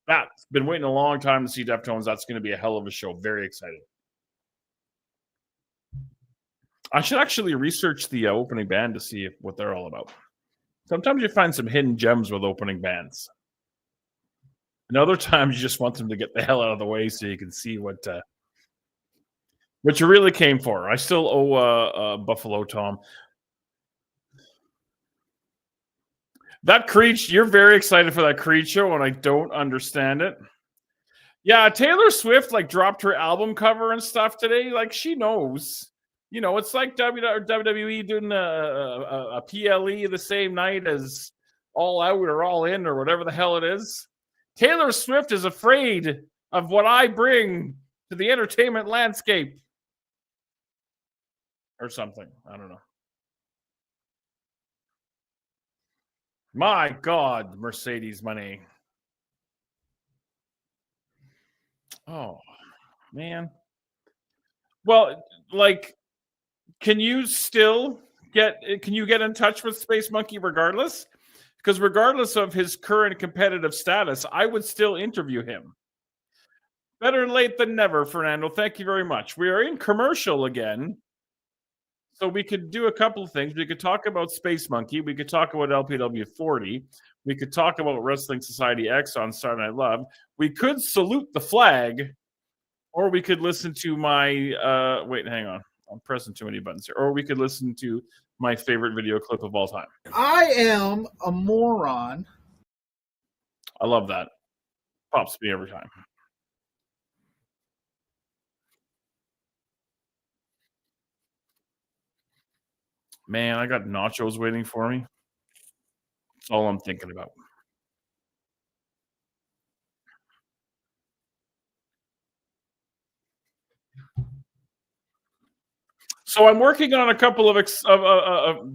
That's been waiting a long time to see Deftones. That's going to be a hell of a show. Very excited. I should actually research the opening band to see what they're all about. Sometimes you find some hidden gems with opening bands. And other times you just want them to get the hell out of the way so you can see what you really came for. I still owe Buffalo Tom. That Creed, you're very excited for that Creed show, and I don't understand it. Yeah, Taylor Swift dropped her album cover and stuff today. She knows. It's like WWE doing a PLE the same night as All Out or All In or whatever the hell it is. Taylor Swift is afraid of what I bring to the entertainment landscape. Or something. I don't know. My God, Mercedes money. Oh, man. Well, can you get in touch with Space Monkey regardless? because regardless of his current competitive status, I would still interview him. Better late than never, Fernando. Thank you very much. We are in commercial again. So we could do a couple of things. We could talk about Space Monkey. We could talk about LPW 40. We could talk about Wrestling Society X on Saturday Night Live. We could salute the flag, or we could listen to my wait, hang on. I'm pressing too many buttons here. Or we could listen to my favorite video clip of all time. I am a moron. I love that. Pops me every time. Man, I got nachos waiting for me. That's all I'm thinking about. So I'm working on a couple of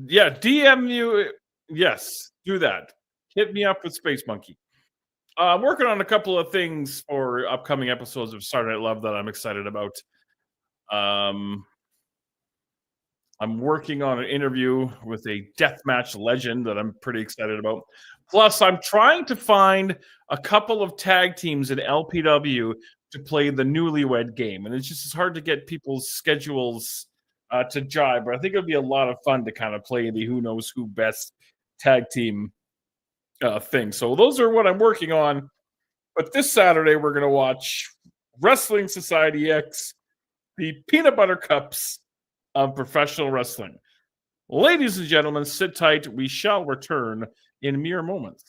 DM you. Yes, do that. Hit me up with Space Monkey. I'm working on a couple of things for upcoming episodes of Saturday Night Live that I'm excited about. I'm working on an interview with a deathmatch legend that I'm pretty excited about. Plus, I'm trying to find a couple of tag teams in LPW to play the Newlywed Game. And it's just hard to get people's schedules to jive. But I think it'll be a lot of fun to kind of play the who knows who best tag team thing. So those are what I'm working on. But this Saturday, we're going to watch Wrestling Society X, the Peanut Butter Cups of professional wrestling. Ladies and gentlemen, sit tight. We shall return in mere moments.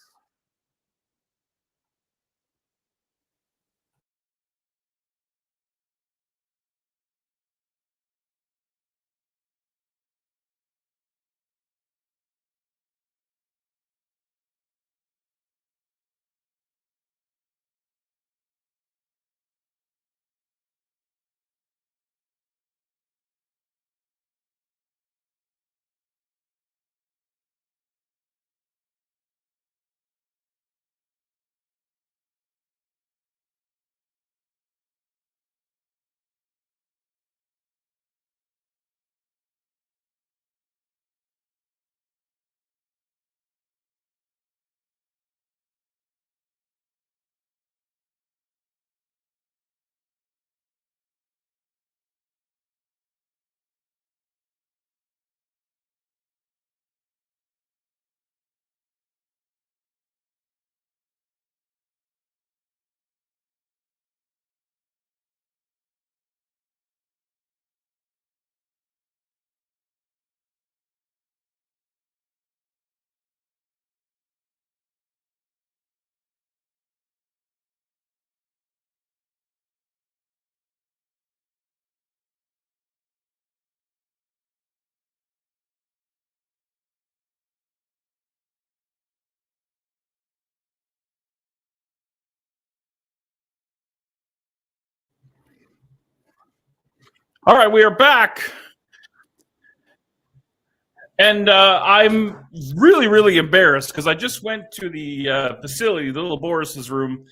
All right, we are back. And I'm really, really embarrassed because I just went to the facility, the little Boris's room,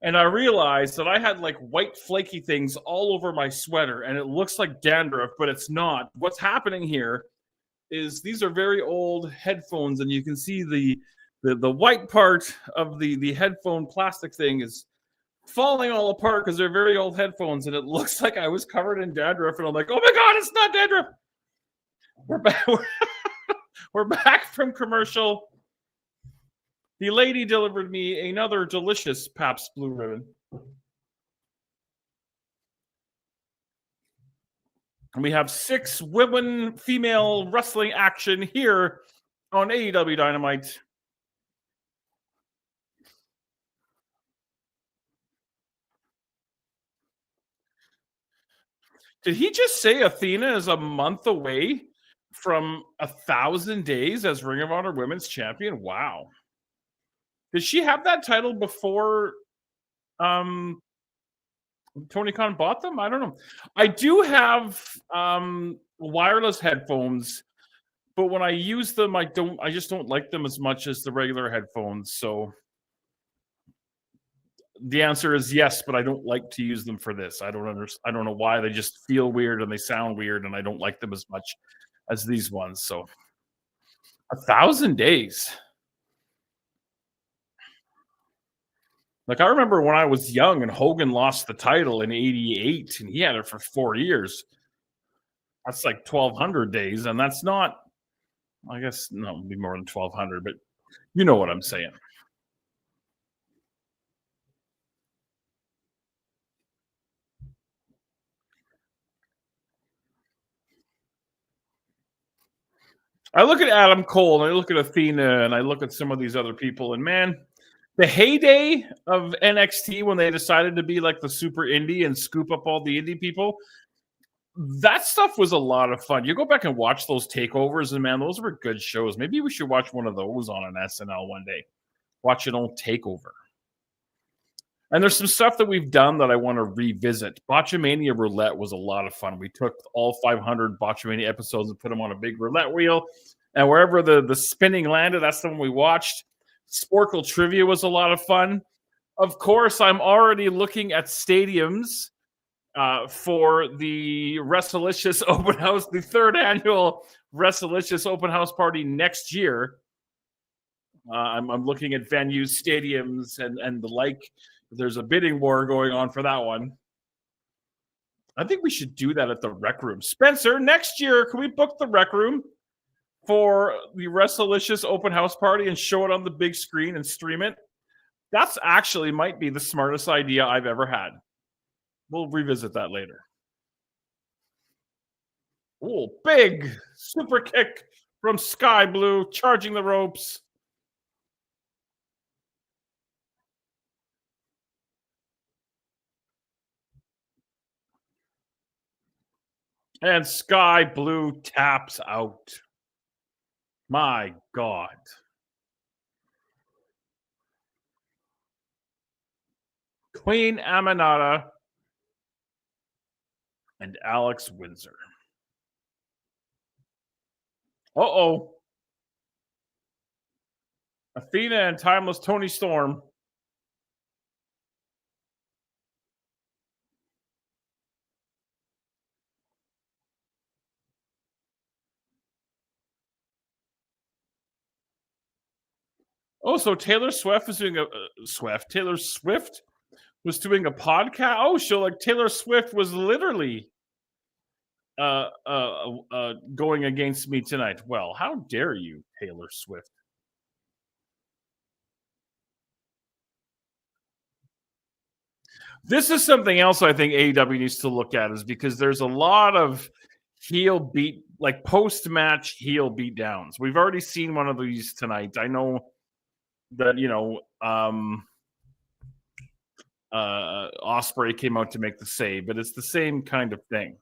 and I realized that I had like white flaky things all over my sweater, and it looks like dandruff, but it's not. What's happening here is these are very old headphones, and you can see the white part of the headphone plastic thing is falling all apart because they're very old headphones, and it looks like I was covered in dandruff, and I'm like, oh my God, it's not dandruff. We're back. We're back from commercial. The lady delivered me another delicious Pabst Blue Ribbon. And we have 6 women female wrestling action here on AEW Dynamite. Did he just say Athena is a month away from 1,000 days as Ring of Honor Women's Champion? Wow. Did she have that title before Tony Khan bought them? I don't know. I do have wireless headphones, but when I use them, I just don't like them as much as the regular headphones. So the answer is yes, but I don't like to use them for this. I don't know why. They just feel weird and they sound weird, and I don't like them as much as these ones. So 1,000 days. Like, I remember when I was young and Hogan lost the title in '88 and he had it for 4 years. That's like 1,200 days, and that's not, I guess, no, it'd be more than 1,200, but you know what I'm saying. I look at Adam Cole and I look at Athena and I look at some of these other people, and man, the heyday of NXT when they decided to be like the super indie and scoop up all the indie people, that stuff was a lot of fun. You go back and watch those takeovers, and man, those were good shows. Maybe we should watch one of those on an SNL one day. Watch an old takeover. And there's some stuff that we've done that I want to revisit. Botchamania Roulette was a lot of fun. We took all 500 Botchamania episodes and put them on a big roulette wheel. And wherever the spinning landed, that's the one we watched. Sporkle Trivia was a lot of fun. Of course, I'm already looking at stadiums for the Wrestlicious Open House, the third annual Wrestlicious Open House party next year. I'm looking at venues, stadiums, and the like. There's a bidding war going on for that one. I think we should do that at the Rec Room. Spencer, next year, can we book the Rec Room for the Wrestlicious Open House party and show it on the big screen and stream it? That's actually might be the smartest idea I've ever had. We'll revisit that later. Oh, big super kick from Sky Blue, charging the ropes. And Sky Blue taps out. My God. Queen Aminata and Alex Windsor. Uh-oh. Athena and Timeless Tony Storm. Oh, so Taylor Swift was doing Taylor Swift was doing a podcast. Oh, so like Taylor Swift was literally going against me tonight. Well, how dare you, Taylor Swift? This is something else I think AEW needs to look at, is because there's a lot of heel beat, like post-match heel beat downs. We've already seen one of these tonight. I know that, Ospreay came out to make the save, but it's the same kind of thing.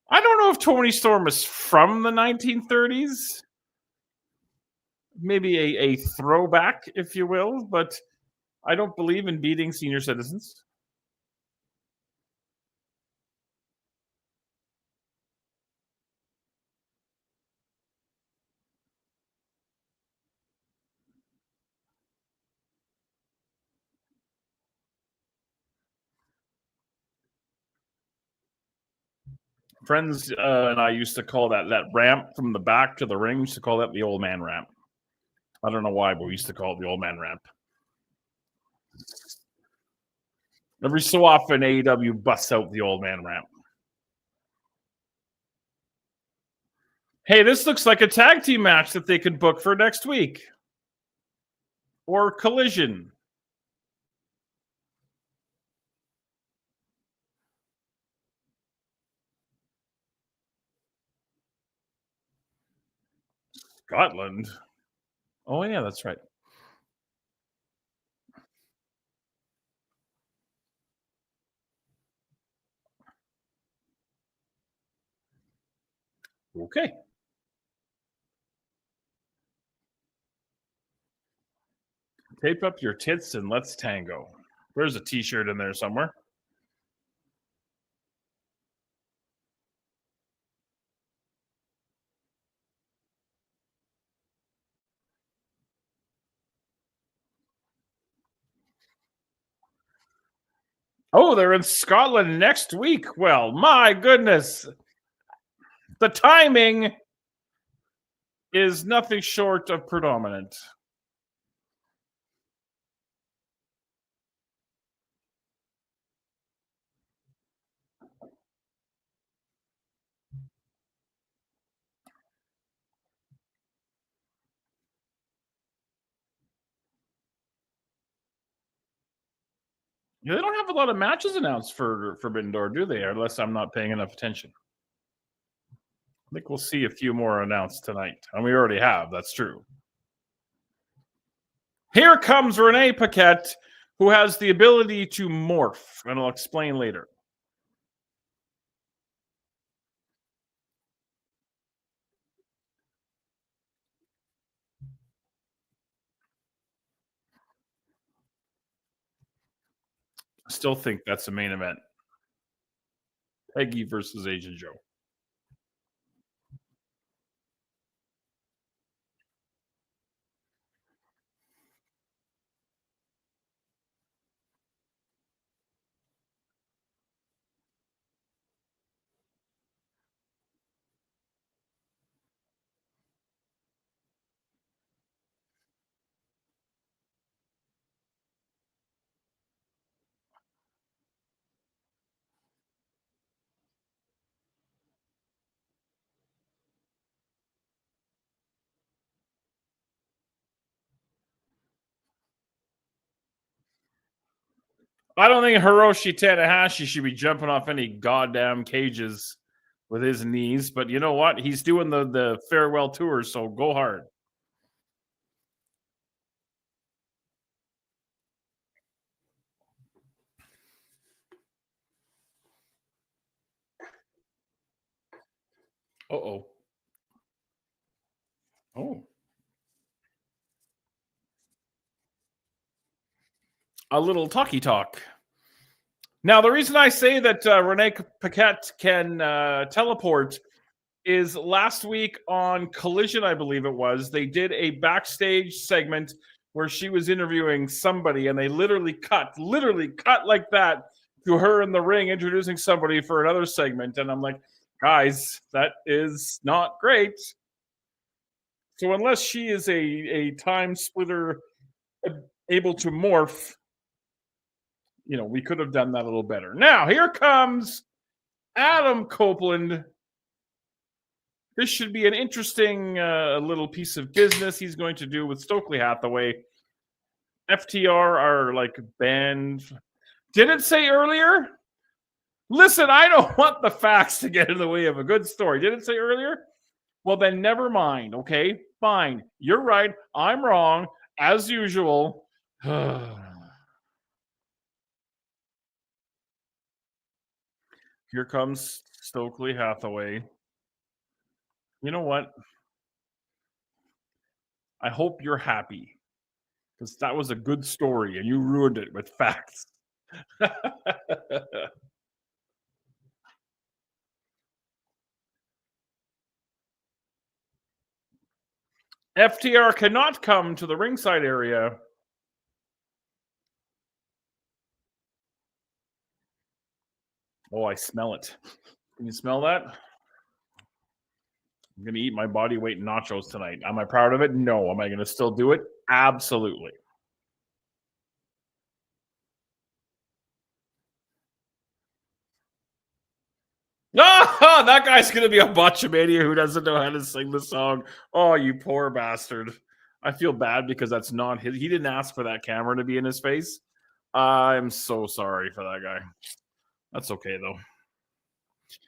I don't know if Tony Storm is from the 1930s. Maybe a throwback, if you will, but I don't believe in beating senior citizens. Friends and I used to call that ramp from the back to the ring, we used to call that the old man ramp. I don't know why, but we used to call it the old man ramp. Every so often, AEW busts out the old man ramp. Hey, this looks like a tag team match that they could book for next week. Or Collision. Scotland. Oh, yeah, that's right. Okay. Tape up your tits and let's tango. There's a t-shirt in there somewhere. Oh, they're in Scotland next week. Well, my goodness. The timing is nothing short of predominant. Yeah, they don't have a lot of matches announced for Forbidden Door, do they? Unless I'm not paying enough attention. I think we'll see a few more announced tonight. And we already have, that's true. Here comes Renee Paquette, who has the ability to morph, and I'll explain later. I still think that's the main event. Peggy versus Agent Joe. I don't think Hiroshi Tanahashi should be jumping off any goddamn cages with his knees, but you know what? He's doing the farewell tour, so go hard. Uh-oh. Oh. A little talky talk. Now, the reason I say that Renee Paquette can teleport is last week on Collision, I believe it was, they did a backstage segment where she was interviewing somebody, and they literally cut like that to her in the ring introducing somebody for another segment. And I'm like, guys, that is not great. So unless she is a time splitter able to morph, you know, we could have done that a little better. Now, here comes Adam Copeland. This should be an interesting little piece of business he's going to do with Stokely Hathaway. FTR are like banned. Did it say earlier? Listen, I don't want the facts to get in the way of a good story. Did it say earlier? Well, then never mind, okay? Fine. You're right. I'm wrong, as usual. Here comes Stokely Hathaway. You know what? I hope you're happy, because that was a good story and you ruined it with facts. FTR cannot come to the ringside area. Oh, I smell it. Can you smell that? I'm going to eat my body weight nachos tonight. Am I proud of it? No. Am I going to still do it? Absolutely. Oh, that guy's going to be a botchamania who doesn't know how to sing the song. Oh, you poor bastard. I feel bad because that's not his. He didn't ask for that camera to be in his face. I'm so sorry for that guy. That's okay, though.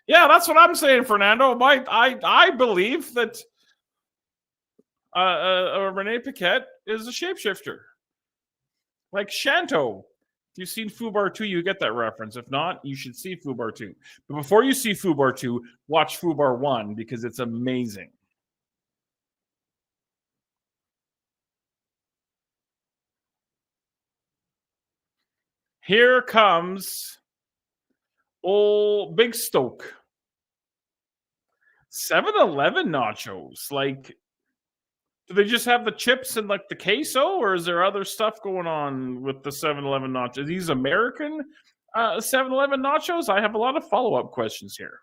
Yeah, that's what I'm saying, Fernando. I believe that Renee Paquette is a shapeshifter. Like Shanto. If you've seen Fubar 2, you get that reference. If not, you should see Fubar 2. But before you see Fubar 2, watch Fubar 1 because it's amazing. Here comes old Big Stoke. 7-Eleven nachos. Like, do they just have the chips and like the queso, or is there other stuff going on with the 7-Eleven nachos? Are these American 7-Eleven nachos? I have a lot of follow-up questions here.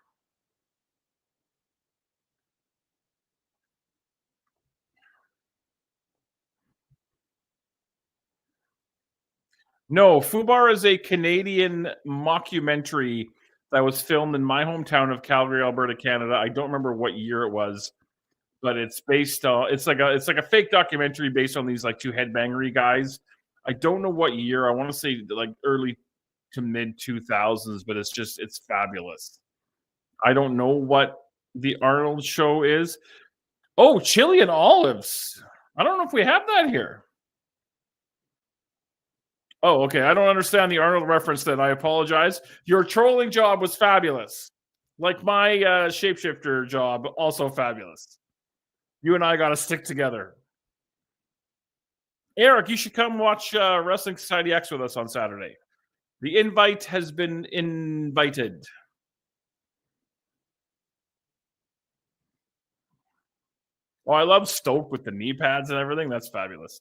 No, Fubar is a Canadian mockumentary that was filmed in my hometown of Calgary, Alberta, Canada. I don't remember what year it was, but it's based on it's like a fake documentary based on these like two headbangery guys. I don't know what year. I want to say like early to mid 2000s, but it's fabulous. I don't know what the Arnold show is. Oh, chili and olives. I don't know if we have that here. Oh, okay. I don't understand the Arnold reference then. I apologize. Your trolling job was fabulous. Like my shapeshifter job, also fabulous. You and I got to stick together. Eric, you should come watch Wrestling Society X with us on Saturday. The invite has been invited. Oh, I love Stoke with the knee pads and everything. That's fabulous.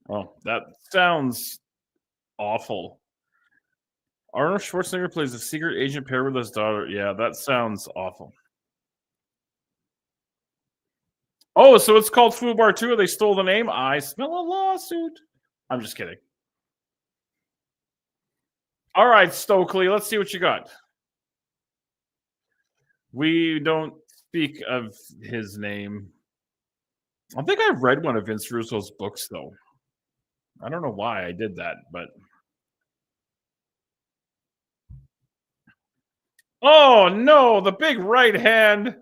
Oh, that sounds awful. Arnold Schwarzenegger plays a secret agent paired with his daughter. Yeah, that sounds awful. Oh, so it's called Fubar 2. They stole the name. I smell a lawsuit. I'm just kidding. All right, Stokely, let's see what you got. We don't speak of his name. I think I read one of Vince Russo's books, though. I don't know why I did that, but. Oh, no, the big right hand.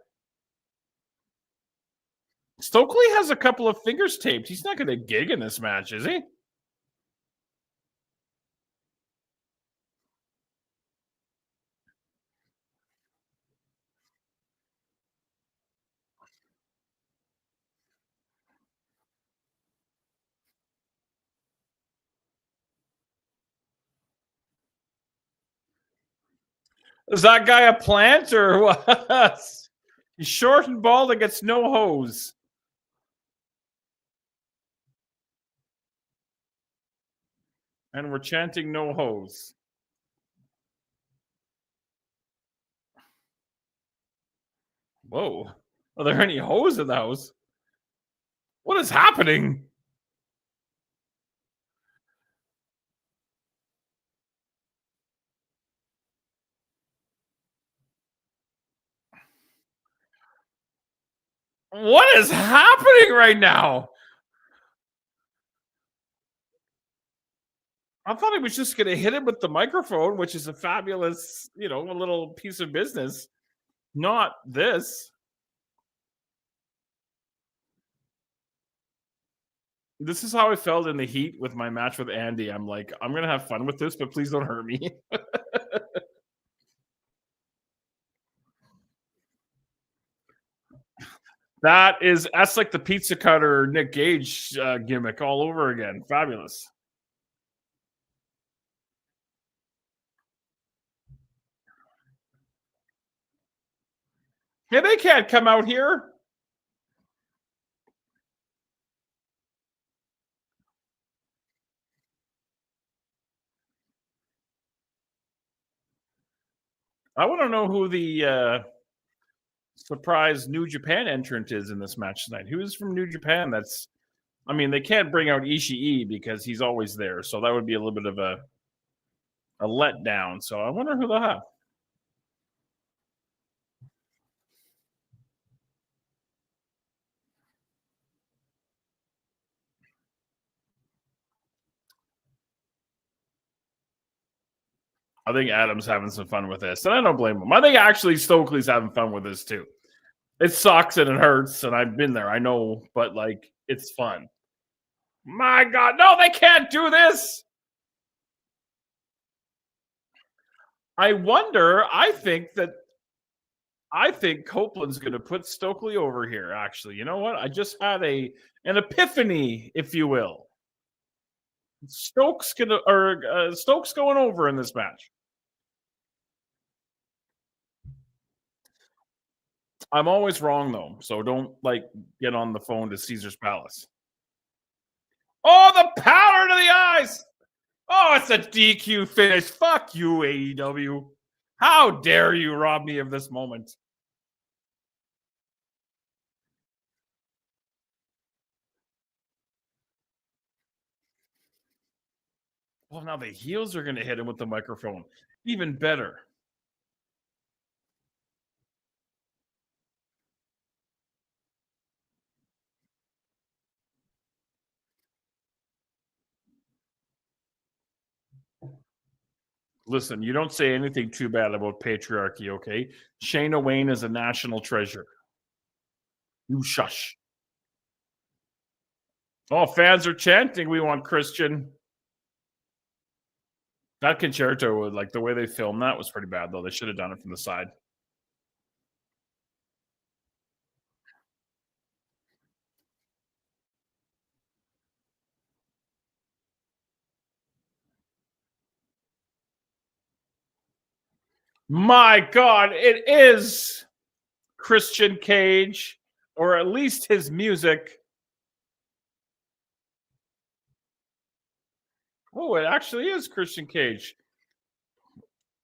Stokely has a couple of fingers taped. He's not going to gig in this match, is he? Is that guy a plant or what? He's short and bald and gets no hose. And we're chanting no hose. Whoa. Are there any hose in the house? What is happening? What is happening right now? I thought he was just going to hit him with the microphone, which is a fabulous, a little piece of business. Not this. This is how I felt in the heat with my match with Andy. I'm like, I'm going to have fun with this, but please don't hurt me. That's like the pizza cutter Nick Gage gimmick all over again. Fabulous. Yeah, they can't come out here. I want to know who the surprise New Japan entrant is in this match tonight. Who is from New Japan? They can't bring out Ishii because he's always there. So that would be a little bit of a letdown. So I wonder who they'll have. I think Adam's having some fun with this, and I don't blame him. I think actually Stokely's having fun with this too. It sucks and it hurts, and I've been there, I know, but it's fun. My God, no, they can't do this. I wonder. I think Copeland's going to put Stokely over here. Actually, you know what? I just had an epiphany, if you will. Stokes going over in this match. I'm always wrong though, so don't get on the phone to Caesar's Palace. Oh, the power to the eyes! Oh, it's a DQ finish. Fuck you, AEW. How dare you rob me of this moment? Well, now the heels are going to hit him with the microphone. Even better. Listen, you don't say anything too bad about patriarchy, okay? Shayna Wayne is a national treasure. You shush. Oh, fans are chanting, we want Christian. That concerto, like the way they filmed that was pretty bad, though. They should have done it from the side. My God, it is Christian Cage, or at least his music. Oh, it actually is Christian Cage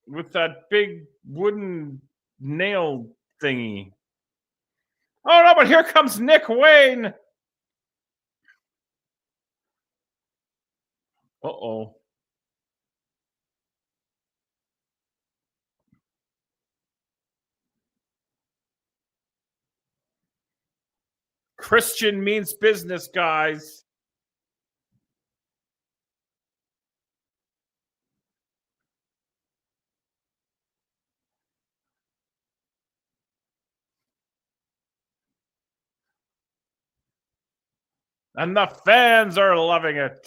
with that big wooden nail thingy. Oh, no, but here comes Nick Wayne. Uh-oh. Christian means business, guys. And the fans are loving it.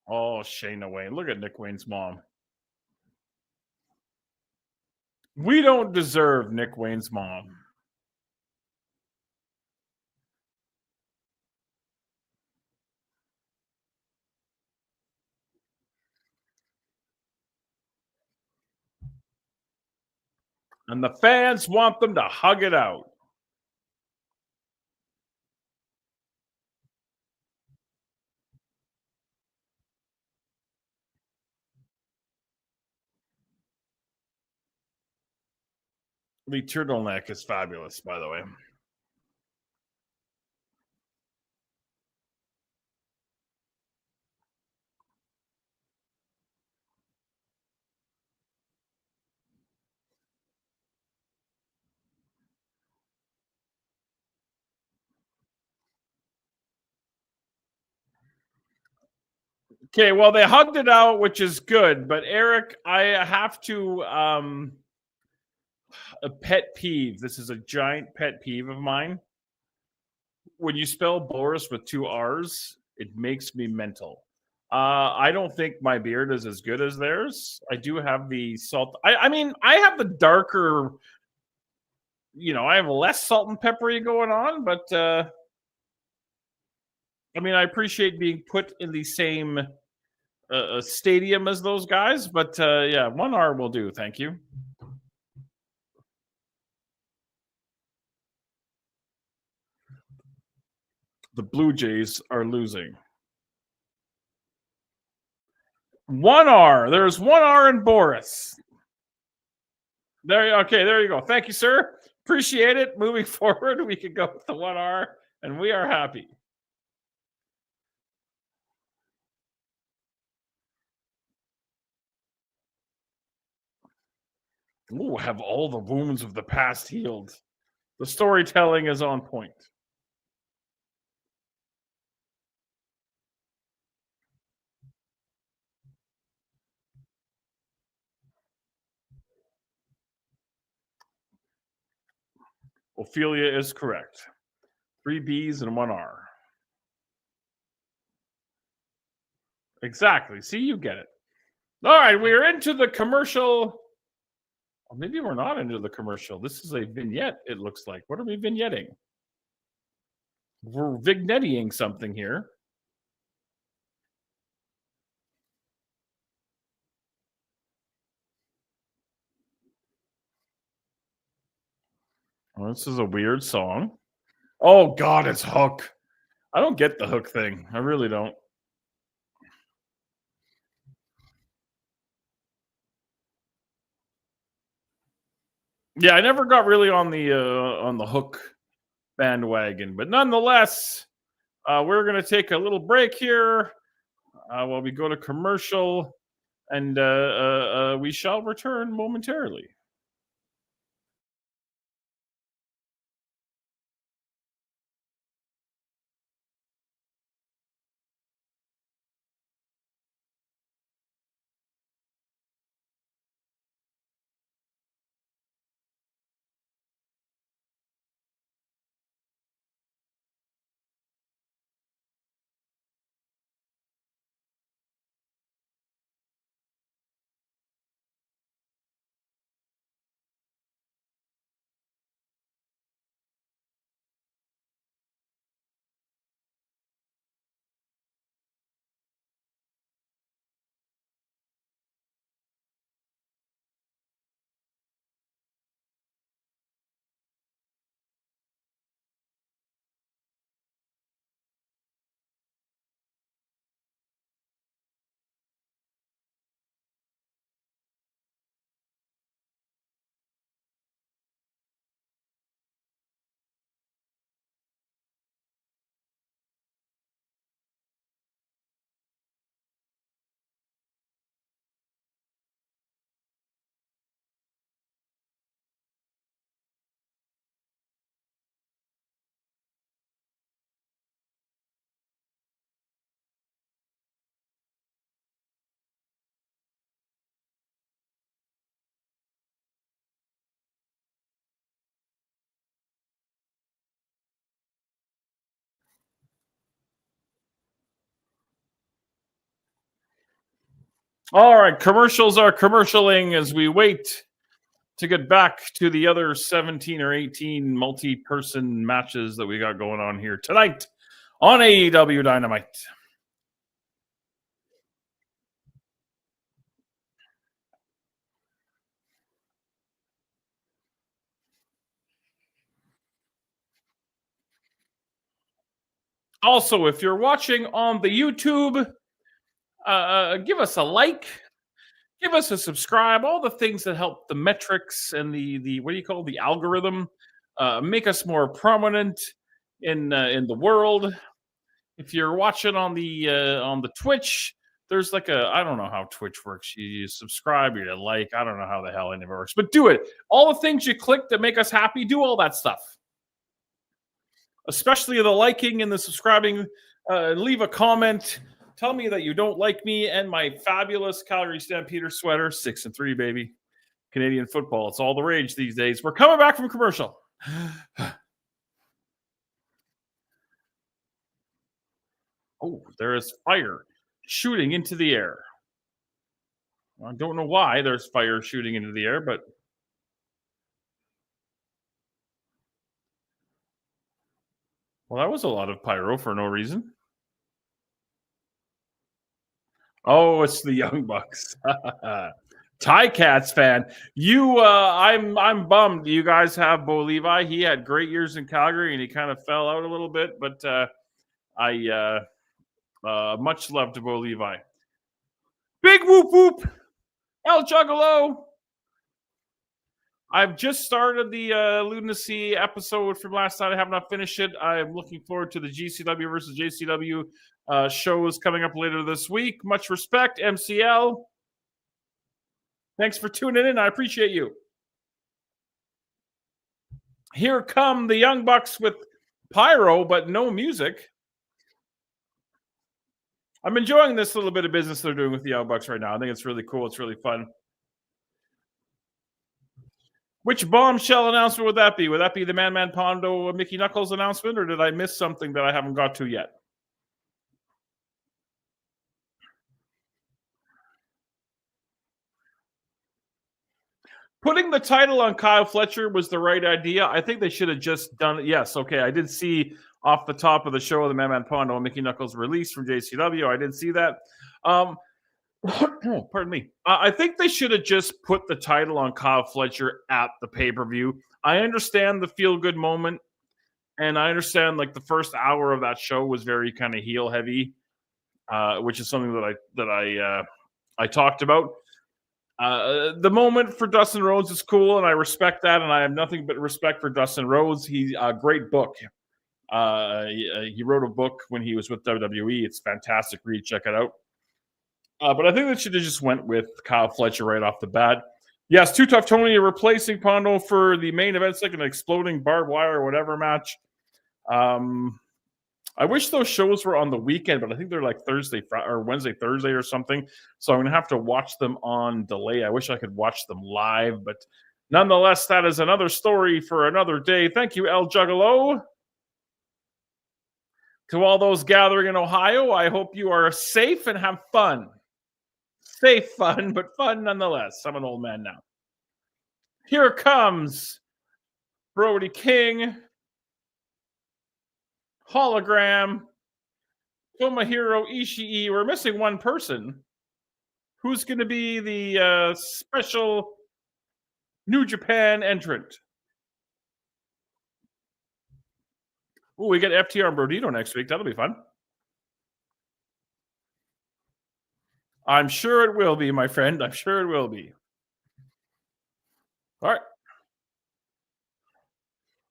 Oh, Shayna Wayne. Look at Nick Wayne's mom. We don't deserve Nick Wayne's mom. And the fans want them to hug it out. The turtleneck is fabulous, by the way. Okay, well, they hugged it out, which is good. But Eric, I have to a pet peeve. This is a giant pet peeve of mine. When you spell Boris with 2 R's, it makes me mental. I don't think my beard is as good as theirs. I do have the salt. I mean, I have the darker, I have less salt and peppery going on, but I mean, I appreciate being put in the same stadium as those guys, but yeah, 1 R will do. Thank you. The Blue Jays are losing. 1 R. There's 1 R in Boris. Okay, there you go. Thank you, sir. Appreciate it. Moving forward, we can go with the 1 R, and we are happy. Ooh, have all the wounds of the past healed. The storytelling is on point. Ophelia is correct. 3 B's and 1 R. Exactly. See, you get it. All right, we are into the commercial. Or maybe we're not into the commercial. This is a vignette, it looks like. What are we vignetting? We're vignetting something here. Oh, this is a weird song. Oh, God, it's Hook. I don't get the Hook thing. I really don't. Yeah, I never got really on the Hook bandwagon, but nonetheless, we're going to take a little break here. while we go to commercial, and we shall return momentarily. All right, commercials are commercialing as we wait to get back to the other 17 or 18 multi-person matches that we got going on here tonight on AEW Dynamite. Also, if you're watching on the YouTube, give us a like, give us a subscribe, all the things that help the metrics and the what do you call it, the algorithm, make us more prominent in the world. If you're watching on the Twitch, there's like I don't know how Twitch works. You subscribe, you like, I don't know how the hell any of it works, but do it. All the things you click that make us happy, do all that stuff. Especially the liking and the subscribing. Leave a comment. Tell me that you don't like me and my fabulous Calgary Stampeder sweater. 6-3, baby. Canadian football. It's all the rage these days. We're coming back from commercial. Oh, there is fire shooting into the air. I don't know why there's fire shooting into the air, but well, that was a lot of pyro for no reason. Oh, it's the Young Bucks. Ty Cats fan. I'm bummed. You guys have Bo Levi. He had great years in Calgary and he kind of fell out a little bit, but I much love to Bo Levi. Big whoop whoop. El Juggalo. I've just started the Lunacy episode from last night. I have not finished it. I'm looking forward to the GCW versus JCW shows coming up later this week. Much respect, MCL. Thanks for tuning in. I appreciate you. Here come the Young Bucks with pyro, but no music. I'm enjoying this little bit of business they're doing with the Young Bucks right now. I think it's really cool. It's really fun. Which bombshell announcement would that be? Would that be the Man Pondo Mickey Knuckles announcement, or did I miss something that I haven't got to yet? Putting the title on Kyle Fletcher was the right idea. I think they should have just done it. Yes, okay. I did see off the top of the show the Man Pondo and Mickey Knuckles release from JCW. I did see that. Pardon me. I think they should have just put the title on Kyle Fletcher at the pay-per-view. I understand the feel-good moment, and I understand like the first hour of that show was very kind of heel heavy, which is something that I talked about. The moment for Dustin Rhodes is cool, and I respect that, and I have nothing but respect for Dustin Rhodes. He's a great book. He wrote a book when he was with WWE. It's fantastic read. Check it out. But I think they should have just went with Kyle Fletcher right off the bat. Yes, Too Tough Tony replacing Pondo for the main event. It's like an exploding barbed wire or whatever match. I wish those shows were on the weekend, but I think they're like Thursday or Wednesday, Thursday or something. So I'm going to have to watch them on delay. I wish I could watch them live, but nonetheless, that is another story for another day. Thank you, El Juggalo. To all those gathering in Ohio, I hope you are safe and have fun. Safe fun, but fun nonetheless. I'm an old man now. Here comes Brody King. Hologram. Tomohiro Ishii. We're missing one person. Who's going to be the special New Japan entrant? Oh, we got FTR and Brodito next week. That'll be fun. I'm sure it will be, my friend. I'm sure it will be. All right.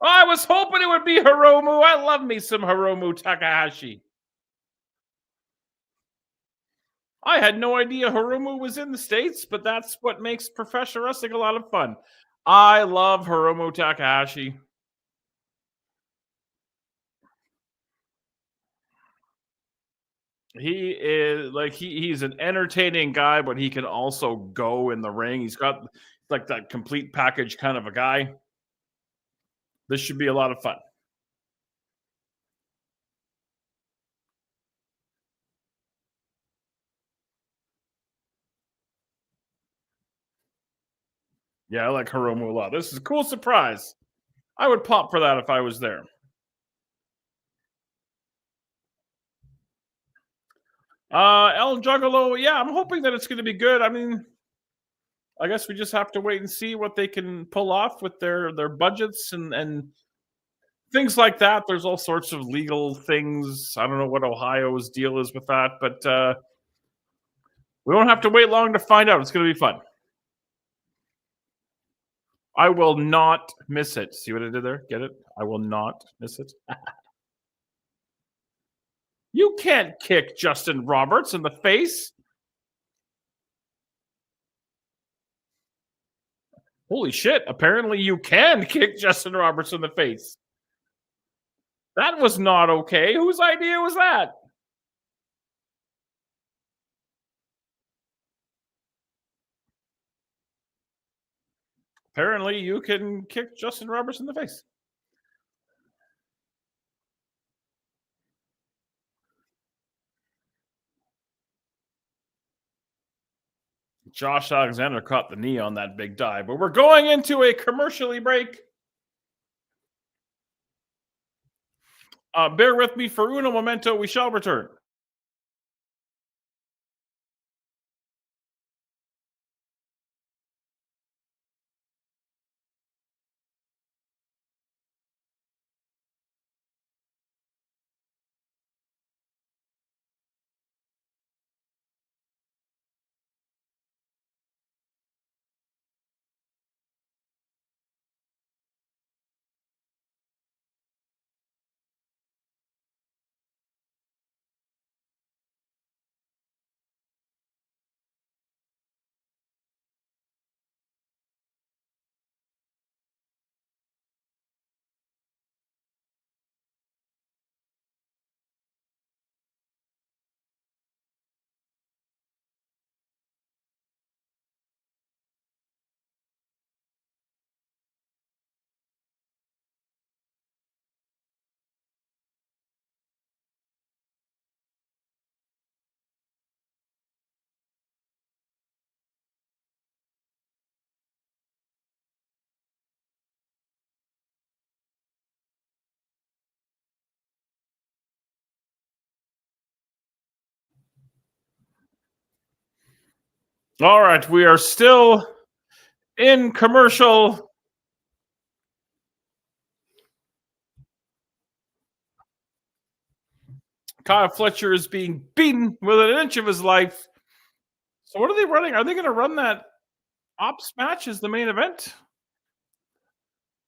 I was hoping it would be Hiromu. I love me some Hiromu Takahashi. I had no idea Hiromu was in the States, but that's what makes professional wrestling a lot of fun. I love Hiromu Takahashi. He is like he's an entertaining guy, but he can also go in the ring. He's got like that complete package kind of a guy. This should be a lot of fun. Yeah, I like Hiromu a lot. This is a cool surprise. I would pop for that if I was there. El Juggalo, yeah, I'm hoping that it's going to be good. I mean, I guess we just have to wait and see what they can pull off with their budgets and things like that. There's all sorts of legal things. I don't know what Ohio's deal is with that, but we won't have to wait long to find out. It's going to be fun. I will not miss it. See what I did there? Get it? I will not miss it. You can't kick Justin Roberts in the face. Holy shit. Apparently you can kick Justin Roberts in the face. That was not okay. Whose idea was that? Apparently you can kick Justin Roberts in the face. Josh Alexander caught the knee on that big dive, but we're going into a commercially break. Bear with me for uno momento. We shall return. All right, we are still in commercial. Kyle Fletcher is being beaten within an inch of his life. So what are they running? Are they going to run that Ops match as the main event?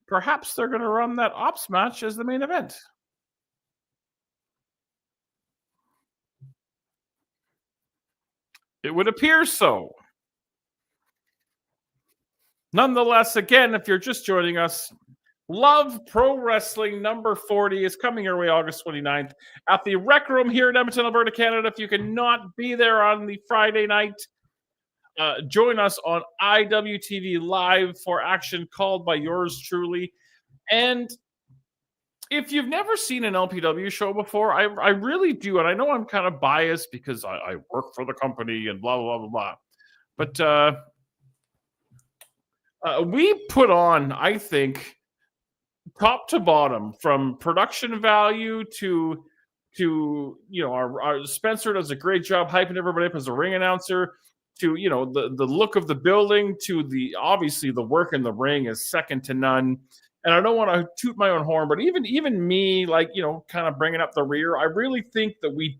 Perhaps they're going to run that Ops match as the main event. It would appear so. Nonetheless, again, if you're just joining us, Love Pro Wrestling number 40 is coming your way August 29th at the Rec Room here in Edmonton, Alberta, Canada. If you cannot be there on the Friday night, join us on IWTV Live for action called by yours truly. And if you've never seen an LPW show before, I really do. And I know I'm kind of biased because I work for the company and blah, blah, blah, blah. But we put on, I think, top to bottom, from production value to our Spencer does a great job hyping everybody up as a ring announcer, to the look of the building, to obviously the work in the ring is second to none. And I don't want to toot my own horn, but even me, kind of bringing up the rear, I really think that we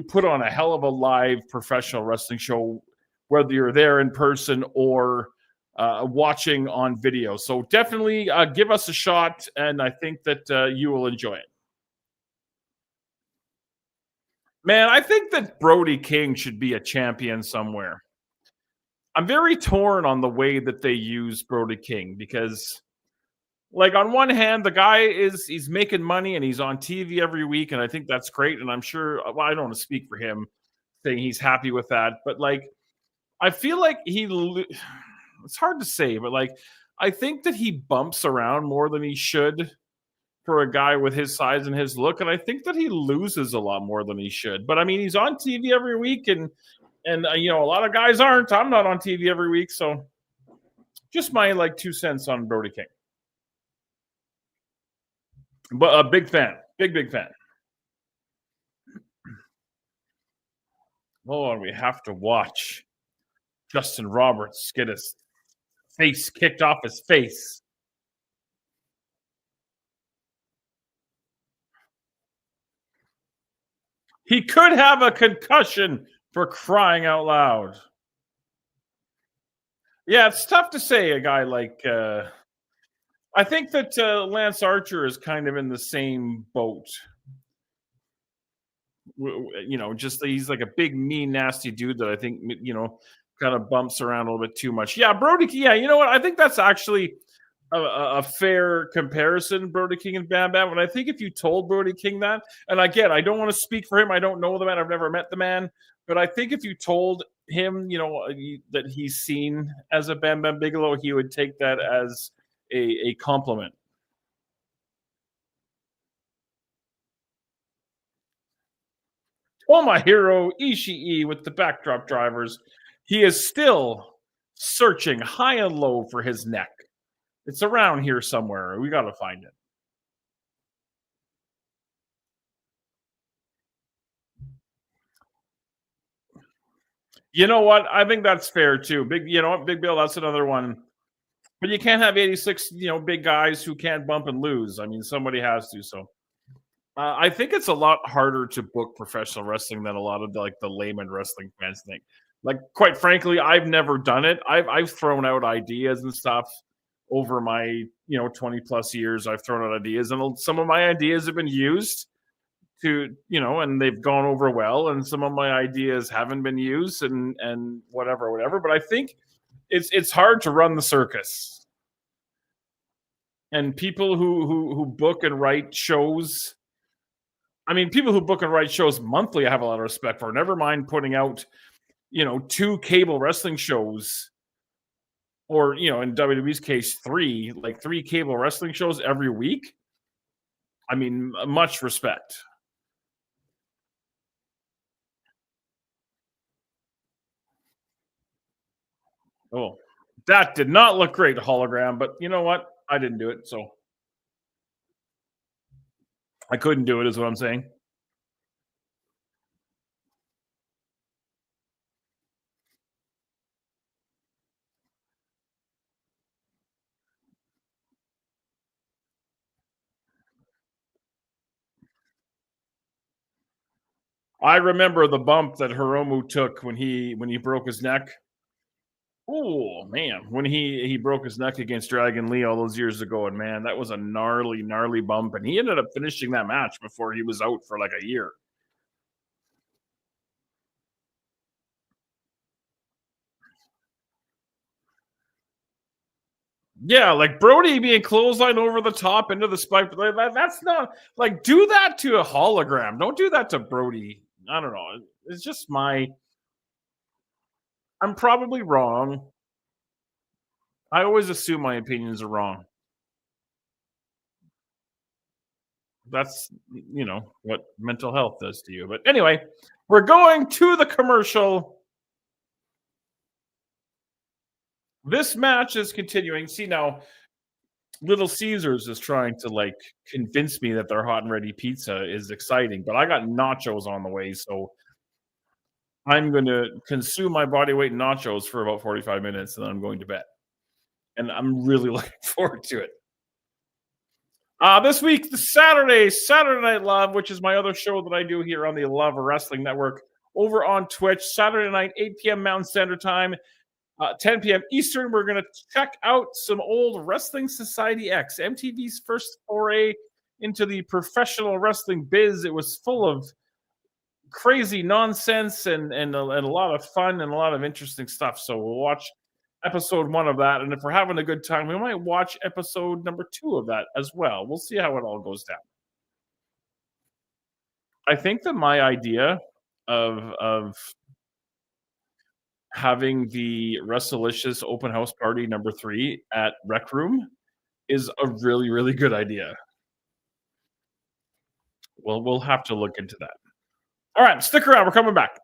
put on a hell of a live professional wrestling show, whether you're there in person or watching on video. So definitely give us a shot, and I think that you will enjoy it. Man, I think that Brody King should be a champion somewhere. I'm very torn on the way that they use Brody King because, on one hand, the guy he's making money and he's on TV every week, and I think that's great. And I'm sure, well, I don't want to speak for him saying he's happy with that, but I feel like it's hard to say, but I think that he bumps around more than he should for a guy with his size and his look, and I think that he loses a lot more than he should. But I mean, he's on TV every week, and a lot of guys aren't. I'm not on TV every week, so just my 2 cents on Brody King. But a big fan, big fan. Oh, and we have to watch Justin Roberts get his face kicked off his face. He could have a concussion, for crying out loud. Yeah, it's tough to say a guy like... I think that Lance Archer is kind of in the same boat. Just he's like a big, mean, nasty dude that I think, kind of bumps around a little bit too much. Yeah, Brody, yeah, you know what? I think that's actually a fair comparison, Brody King and Bam Bam. And I think if you told Brody King that, and again, I don't want to speak for him. I don't know the man. I've never met the man. But I think if you told him, that he's seen as a Bam Bam Bigelow, he would take that as a compliment. Tomohiro Ishii with the backdrop drivers. He is still searching high and low for his neck. It's around here somewhere. We got to find it. You know what? I think that's fair too. Big Bill, that's another one. But you can't have 86, big guys who can't bump and lose. I mean, somebody has to. So I think it's a lot harder to book professional wrestling than a lot of the layman wrestling fans think. Quite frankly, I've never done it. I've thrown out ideas and stuff over my 20 plus years. I've thrown out ideas, and some of my ideas have been used to and they've gone over well, and some of my ideas haven't been used, and whatever. But I think it's hard to run the circus, and people who book and write shows. I mean, people who book and write shows monthly, I have a lot of respect for. Never mind putting out 2 cable wrestling shows, or in WWE's case 3 cable wrestling shows every week. I mean, much respect. Oh, that did not look great, hologram, but you know what? I didn't do it, so I couldn't do it, is what I'm saying. I remember the bump that Hiromu took when he broke his neck. Oh man, when he broke his neck against Dragon Lee all those years ago, and man, that was a gnarly bump, and he ended up finishing that match before he was out for a year. Yeah, like Brody being clotheslined over the top into the spike. That's not like do that to a hologram. Don't do that to Brody. I don't know. It's just my. I'm probably wrong. I always assume my opinions are wrong. That's what mental health does to you. But anyway, we're going to the commercial. This match is continuing. See now, Little Caesars is trying to like convince me that their hot and ready pizza is exciting, but I got nachos on the way, so I'm going to consume my body weight in nachos for about 45 minutes, and then I'm going to bed. And I'm really looking forward to it. This week, the Saturday Night Love, which is my other show that I do here on the Love Wrestling Network, over on Twitch, Saturday night, 8 p.m. Mountain Standard Time, 10 p.m. Eastern. We're going to check out some old Wrestling Society X, MTV's first foray into the professional wrestling biz. It was full of crazy nonsense and a lot of fun and a lot of interesting stuff. So we'll watch episode 1 of that, and if we're having a good time, we might watch episode number 2 of that as well. We'll see how it all goes down. I think that my idea of having the Wrestlicious open house party number 3 at Rec Room is a really, really good idea. Well, we'll have to look into that. All right, stick around. We're coming back.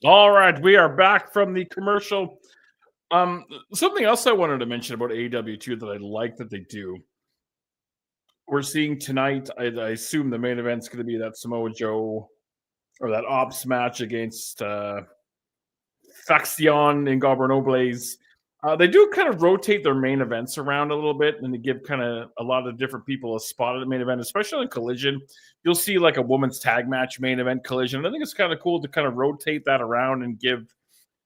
All right, we are back from the commercial. Something else I wanted to mention about AEW too that I like that they do. We're seeing tonight. I assume the main event's going to be that Samoa Joe or that Ops match against Faction and Gobernobles. They do kind of rotate their main events around a little bit, and they give kind of a lot of different people a spot at the main event, especially in Collision. You'll see like a women's tag match main event Collision. I think it's kind of cool to kind of rotate that around and give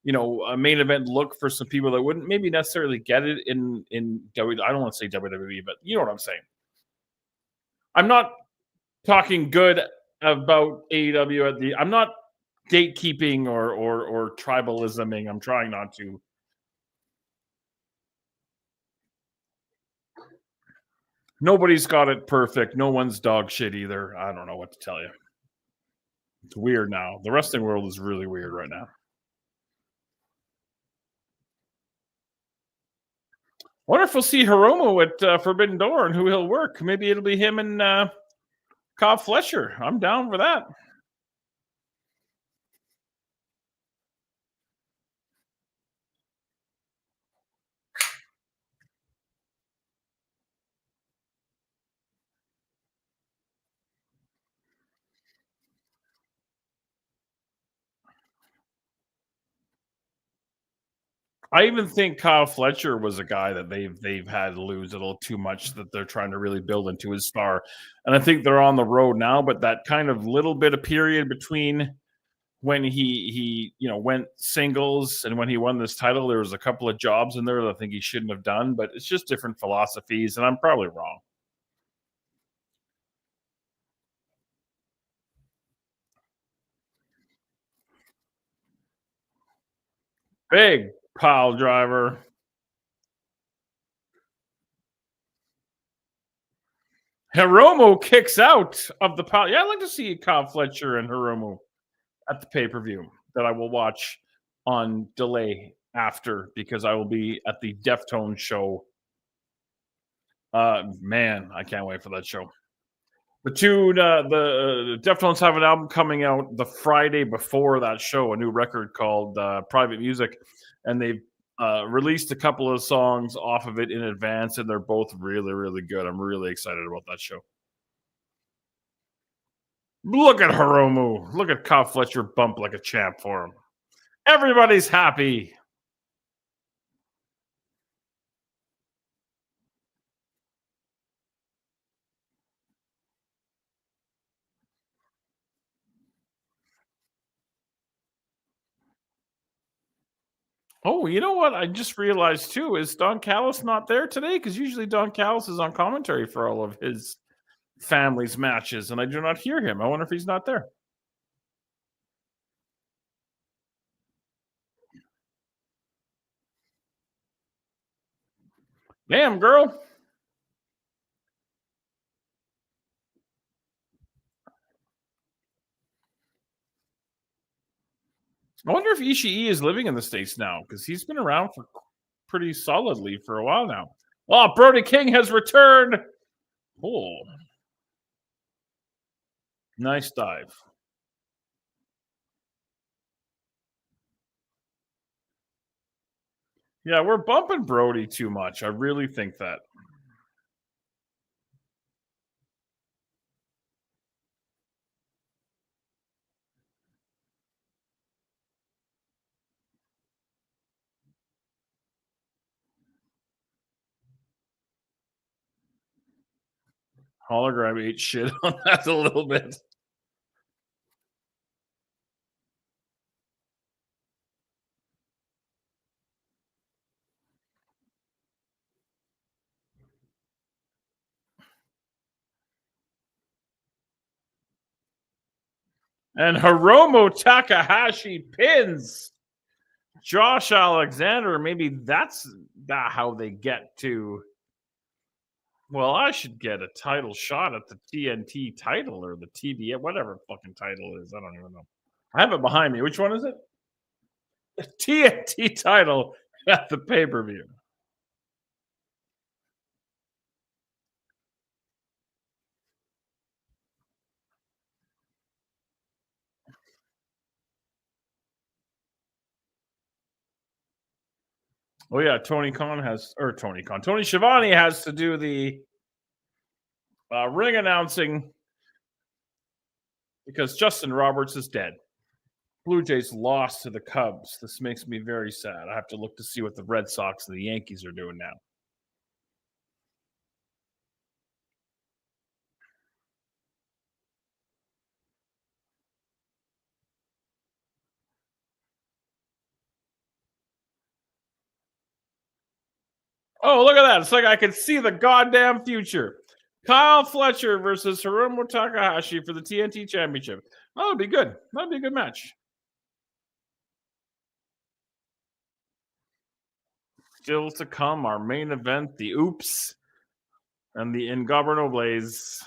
a main event look for some people that wouldn't maybe necessarily get it in WWE. I don't want to say WWE, but you know what I'm saying. I'm not talking good about AEW I'm not gatekeeping or tribalisming. I'm trying not to. Nobody's got it perfect. No one's dog shit either. I don't know what to tell you. It's weird now. The wrestling world is really weird right now. Wonder if we'll see Hiromu at Forbidden Door and who he'll work. Maybe it'll be him and Cobb Fletcher. I'm down for that. I even think Kyle Fletcher was a guy that they've had lose a little too much that they're trying to really build into his star. And I think they're on the road now, but that kind of little bit of period between when he went singles and when he won this title, there was a couple of jobs in there that I think he shouldn't have done, but it's just different philosophies, and I'm probably wrong. Big pile driver. Hiromu kicks out of the pile. Yeah, I'd like to see Kyle Fletcher and Hiromu at the pay-per-view that I will watch on delay after because I will be at the Deftones show. Man, I can't wait for that show. The Deftones have an album coming out the Friday before that show, a new record called Private Music, and they've released a couple of songs off of it in advance, and they're both really, really good. I'm really excited about that show. Look at Hiromu. Look at Kyle Fletcher bump like a champ for him. Everybody's happy. Oh, you know what? I just realized too is Don Callis not there today? Because usually Don Callis is on commentary for all of his family's matches, and I do not hear him. I wonder if he's not there. Damn, girl. I wonder if Ishii is living in the States now because he's been around for pretty solidly for a while now. Oh, Brody King has returned. Oh, nice dive. Yeah, we're bumping Brody too much. I really think that. Hologram ate shit on that a little bit. And Hiromu Takahashi pins Josh Alexander. Maybe that's how they get to. Well, I should get a title shot at the TNT title or the TBS, whatever fucking title is. I don't even know. I have it behind me. Which one is it? The TNT title at the pay per view. Oh yeah, Tony Schiavone has to do the ring announcing because Justin Roberts is dead. Blue Jays lost to the Cubs. This makes me very sad. I have to look to see what the Red Sox and the Yankees are doing now. Oh, look at that. It's like I can see the goddamn future. Kyle Fletcher versus Hiromu Takahashi for the TNT Championship. Oh, that'd be good. That'd be a good match. Still to come, our main event, the Oops and the Ingobernables.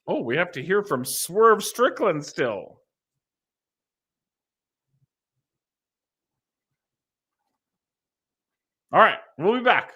Oh, we have to hear from Swerve Strickland still. All right, we'll be back.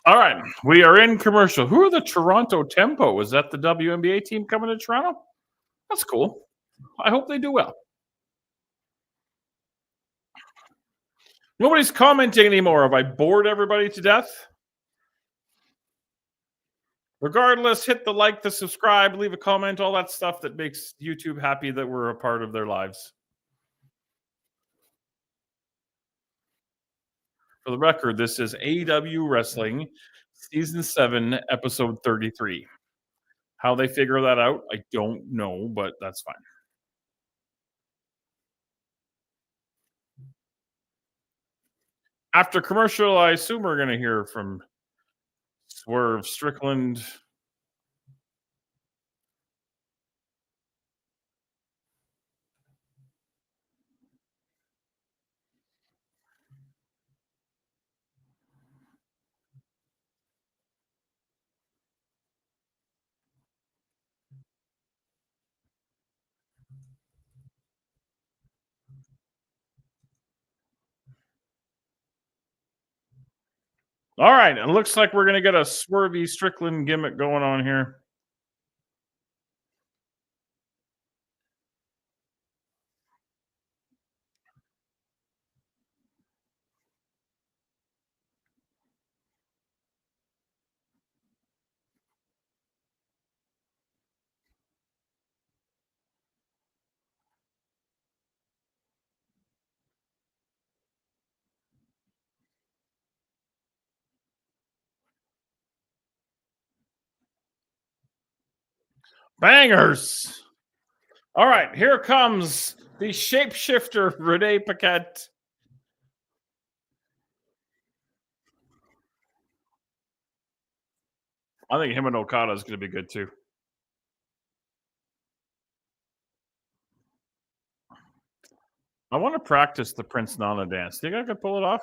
All right, we are in commercial. Who are the Toronto Tempo? Is that the WNBA team coming to Toronto? That's cool. I hope they do well. Nobody's commenting anymore. Have I bored everybody to death? Regardless, hit the like, the subscribe, leave a comment, all that stuff that makes YouTube happy that we're a part of their lives. For the record, this is AEW Wrestling Season 7, Episode 33. How they figure that out, I don't know, but that's fine. After commercial, I assume we're going to hear from Swerve Strickland. All right, it looks like we're going to get a Swervy Strickland gimmick going on here. Bangers! All right, here comes the shapeshifter, Renee Paquette. I think him and Okada is going to be good too. I want to practice the Prince Nana dance. Think I could pull it off?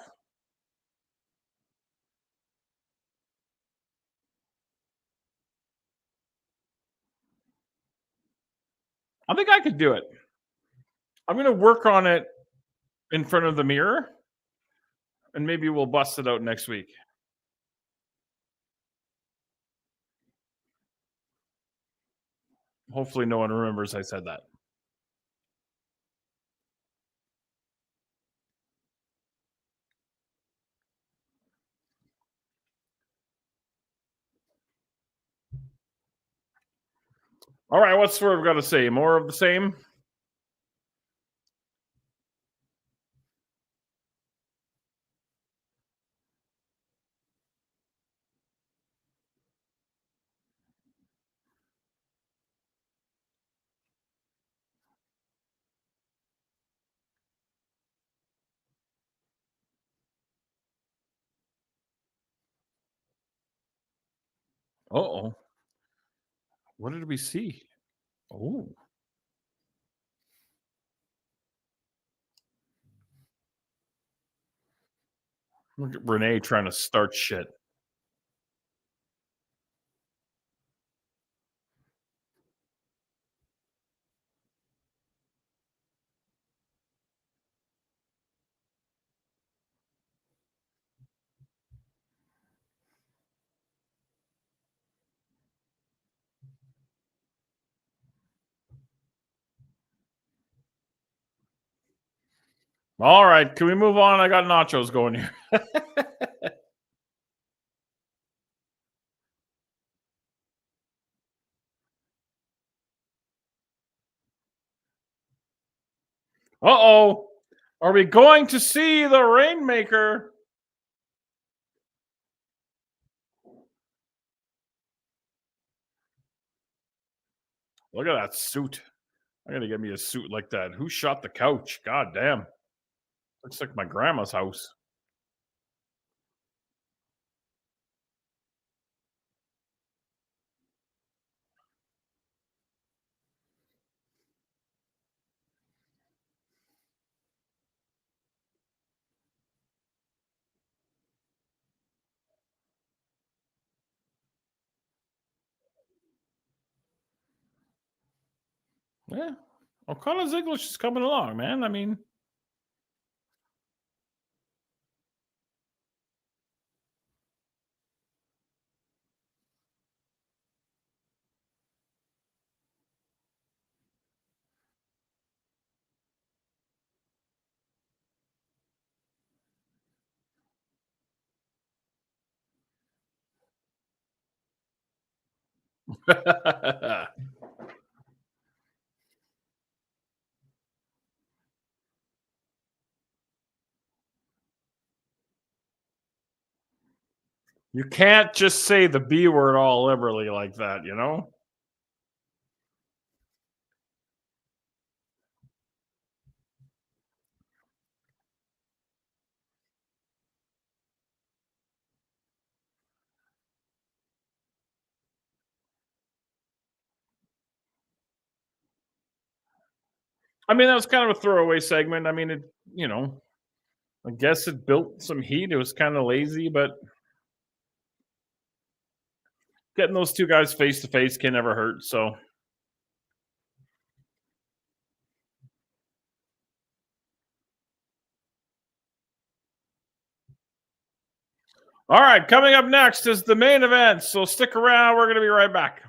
I think I could do it. I'm going to work on it in front of the mirror, and maybe we'll bust it out next week. Hopefully no one remembers I said that. All right, what's Swerve got to say? More of the same? Uh-oh. What did we see? Oh. Look at Renee trying to start shit. All right, can we move on? I got nachos going here. Uh-oh. Are we going to see the Rainmaker? Look at that suit. I got to get me a suit like that. Who shot the couch? God damn. Looks like my grandma's house. Yeah. O'Connor's English is coming along, man. I mean, You can't just say the B word all liberally like that, you know? I mean, that was kind of a throwaway segment. I mean, I guess it built some heat. It was kind of lazy, but getting those two guys face to face can never hurt. So, all right, coming up next is the main event. So stick around. We're going to be right back.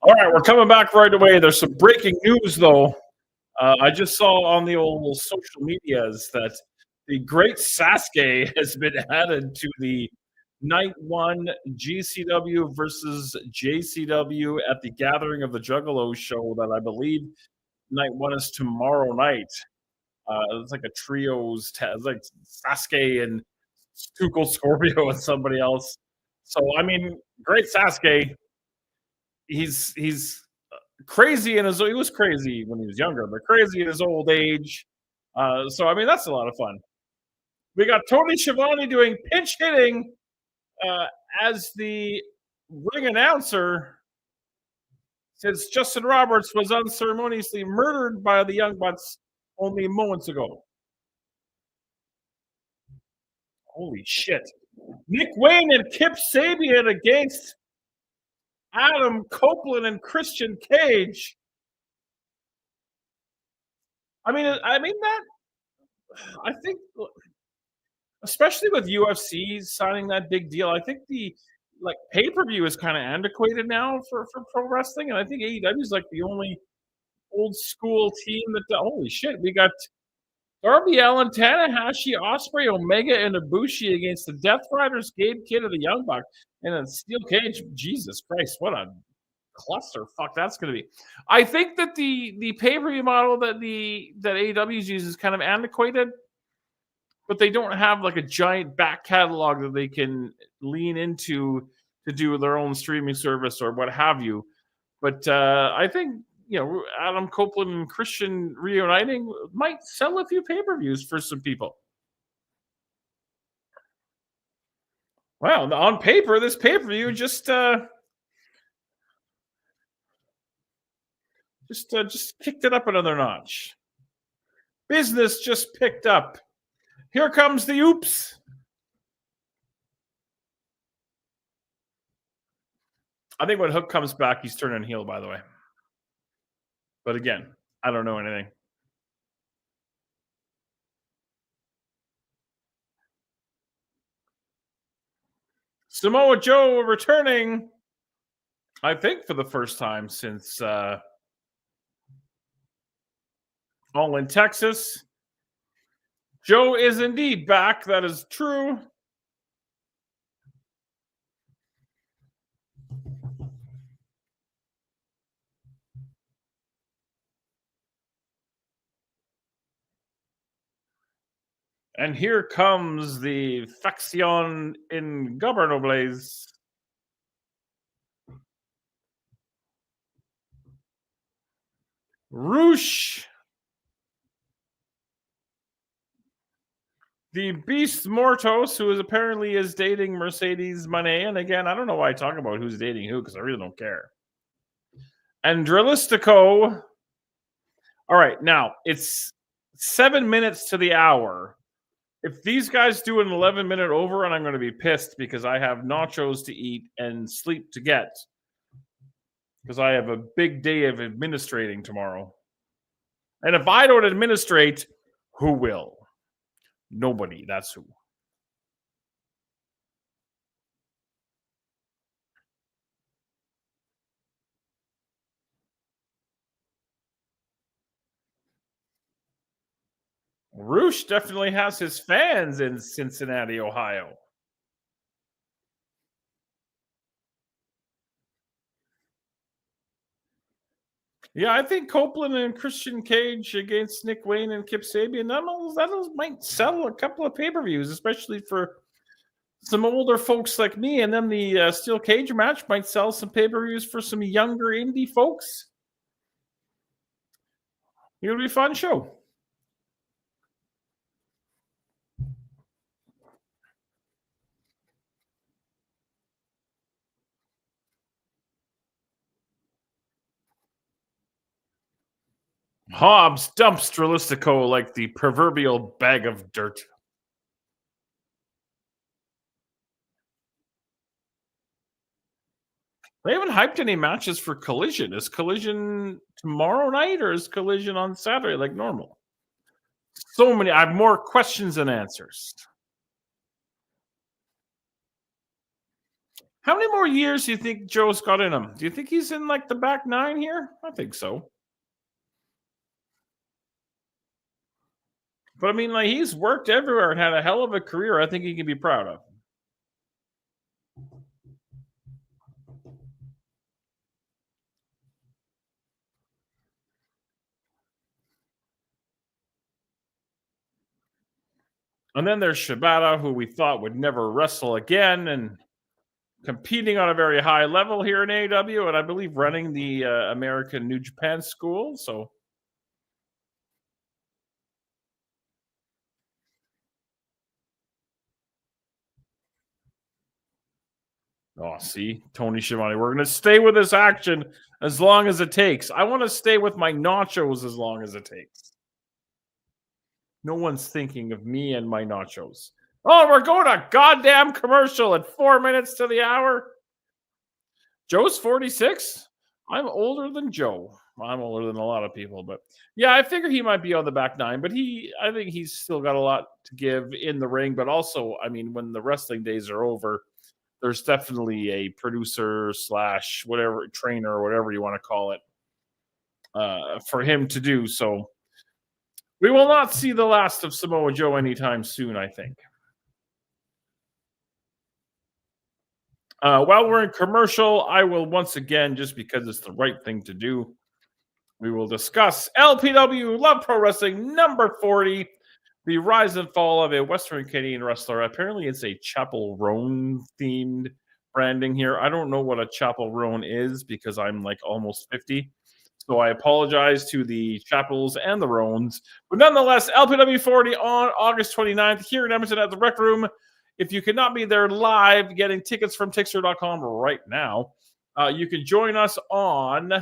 All right, we're coming back right away. There's some breaking news, though. I just saw on the old social medias that the great Sasuke has been added to the Night 1 GCW versus JCW at the Gathering of the Juggalos show that I believe night one is tomorrow night. It's like a it's like Sasuke and Tuchel Scorpio and somebody else. So I mean, great Sasuke. He's crazy in his he was crazy when he was younger, but crazy in his old age. So I mean, that's a lot of fun. We got Tony Schiavone doing pinch hitting uh, as the ring announcer since Justin Roberts was unceremoniously murdered by the Young Bucks only moments ago. Holy shit. Nick Wayne and Kip Sabian against Adam Copeland and Christian Cage. I mean that I think especially with UFC signing that big deal, I think the like pay-per-view is kind of antiquated now for pro wrestling, and I think AEW is like the only old school team that holy shit, we got Darby Allin, Tanahashi, Osprey, Omega, and Ibushi against the Death Riders, Gabe Kidd of the Young Bucks, and a steel cage. Jesus Christ, what a clusterfuck that's going to be. I think that the pay per view model that AEW uses is kind of antiquated, but they don't have like a giant back catalog that they can lean into to do their own streaming service or what have you. But I think Adam Copeland and Christian reuniting might sell a few pay-per-views for some people. Well, on paper, this pay-per-view just kicked it up another notch. Business just picked up. Here comes the oops. I think when Hook comes back, he's turning heel, by the way. But again, I don't know anything. Samoa Joe returning, I think, for the first time since All in Texas. Joe is indeed back. That is true. And here comes the Faction Ingobernables. Roosh. The Beast Mortos, who apparently is dating Mercedes Moné. And again, I don't know why I talk about who's dating who, because I really don't care. And Drilistico. All right, now it's 7 minutes to the hour. If these guys do an 11-minute over, and I'm going to be pissed because I have nachos to eat and sleep to get, because I have a big day of administrating tomorrow. And if I don't administrate, who will? Nobody. That's who. Roosh definitely has his fans in Cincinnati, Ohio. Yeah, I think Copeland and Christian Cage against Nick Wayne and Kip Sabian, that might sell a couple of pay-per-views, especially for some older folks like me. And then the steel cage match might sell some pay-per-views for some younger indie folks. It'll be a fun show. Hobbs dumps Drilistico like the proverbial bag of dirt. They haven't hyped any matches for Collision. Is Collision tomorrow night or is Collision on Saturday like normal? So many. I have more questions than answers. How many more years do you think Joe's got in him? Do you think he's in like the back nine here? I think so. But I mean, like, he's worked everywhere and had a hell of a career. I think he can be proud of. And then there's Shibata, who we thought would never wrestle again, and competing on a very high level here in AEW, and I believe running the American New Japan School. So, see, Tony Schiavone, we're going to stay with this action as long as it takes. I want to stay with my nachos as long as it takes. No one's thinking of me and my nachos. Oh, we're going to goddamn commercial at 4 minutes to the hour. Joe's 46. I'm older than Joe. I'm older than a lot of people, but yeah, I figure he might be on the back nine, but I think he's still got a lot to give in the ring. But also, I mean, when the wrestling days are over, there's definitely a producer / whatever trainer or whatever you want to call it for him to do. So we will not see the last of Samoa Joe anytime soon, I think. While we're in commercial, I will once again, just because it's the right thing to do, we will discuss LPW Love Pro Wrestling number 40, the rise and fall of a Western Canadian wrestler. Apparently, it's a Chapel Roan themed branding here. I don't know what a Chapel Roan is because I'm like almost 50. So I apologize to the Chapels and the Roans. But nonetheless, LPW 40 on August 29th here in Edmonton at the Rec Room. If you cannot be there live, getting tickets from Tixter.com right now, you can join us on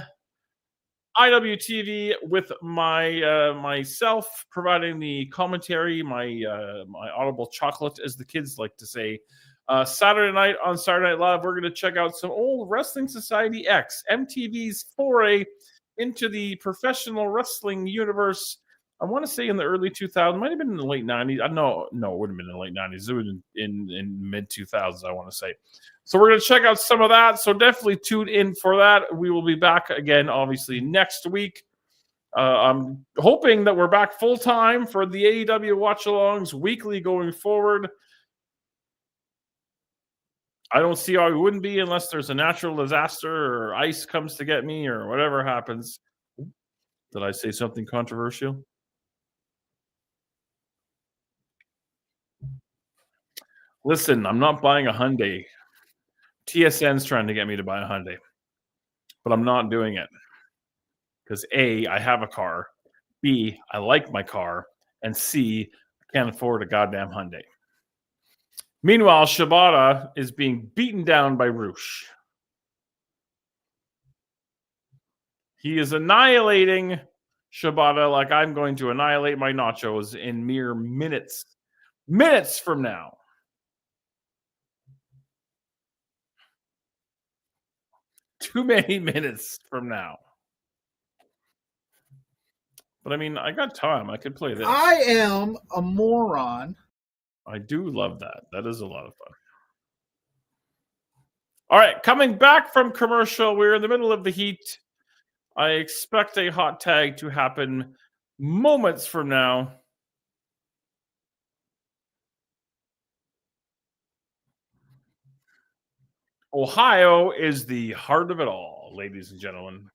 IWTV with myself providing the commentary, my audible chocolate, as the kids like to say. Saturday night on Saturday Night Live, we're going to check out some old Wrestling Society X, MTV's foray into the professional wrestling universe. I want to say in the early 2000s, might have been in the late 90s. No, it wouldn't have been in the late 90s. It was in mid 2000s, I want to say. So we're going to check out some of that. So definitely tune in for that. We will be back again, obviously, next week. I'm hoping that we're back full time for the AEW Watchalongs weekly going forward. I don't see how we wouldn't be unless there's a natural disaster or ice comes to get me or whatever happens. Did I say something controversial? Listen, I'm not buying a Hyundai. TSN's trying to get me to buy a Hyundai, but I'm not doing it because A, I have a car, B, I like my car, and C, I can't afford a goddamn Hyundai. Meanwhile, Shibata is being beaten down by Roosh. He is annihilating Shibata like I'm going to annihilate my nachos in mere minutes. Minutes from now. Too many minutes from now. But I mean, I got time. I could play this. I am a moron. I do love that. That is a lot of fun. All right, coming back from commercial, we're in the middle of the heat. I expect a hot tag to happen moments from now. Ohio is the heart of it all, ladies and gentlemen.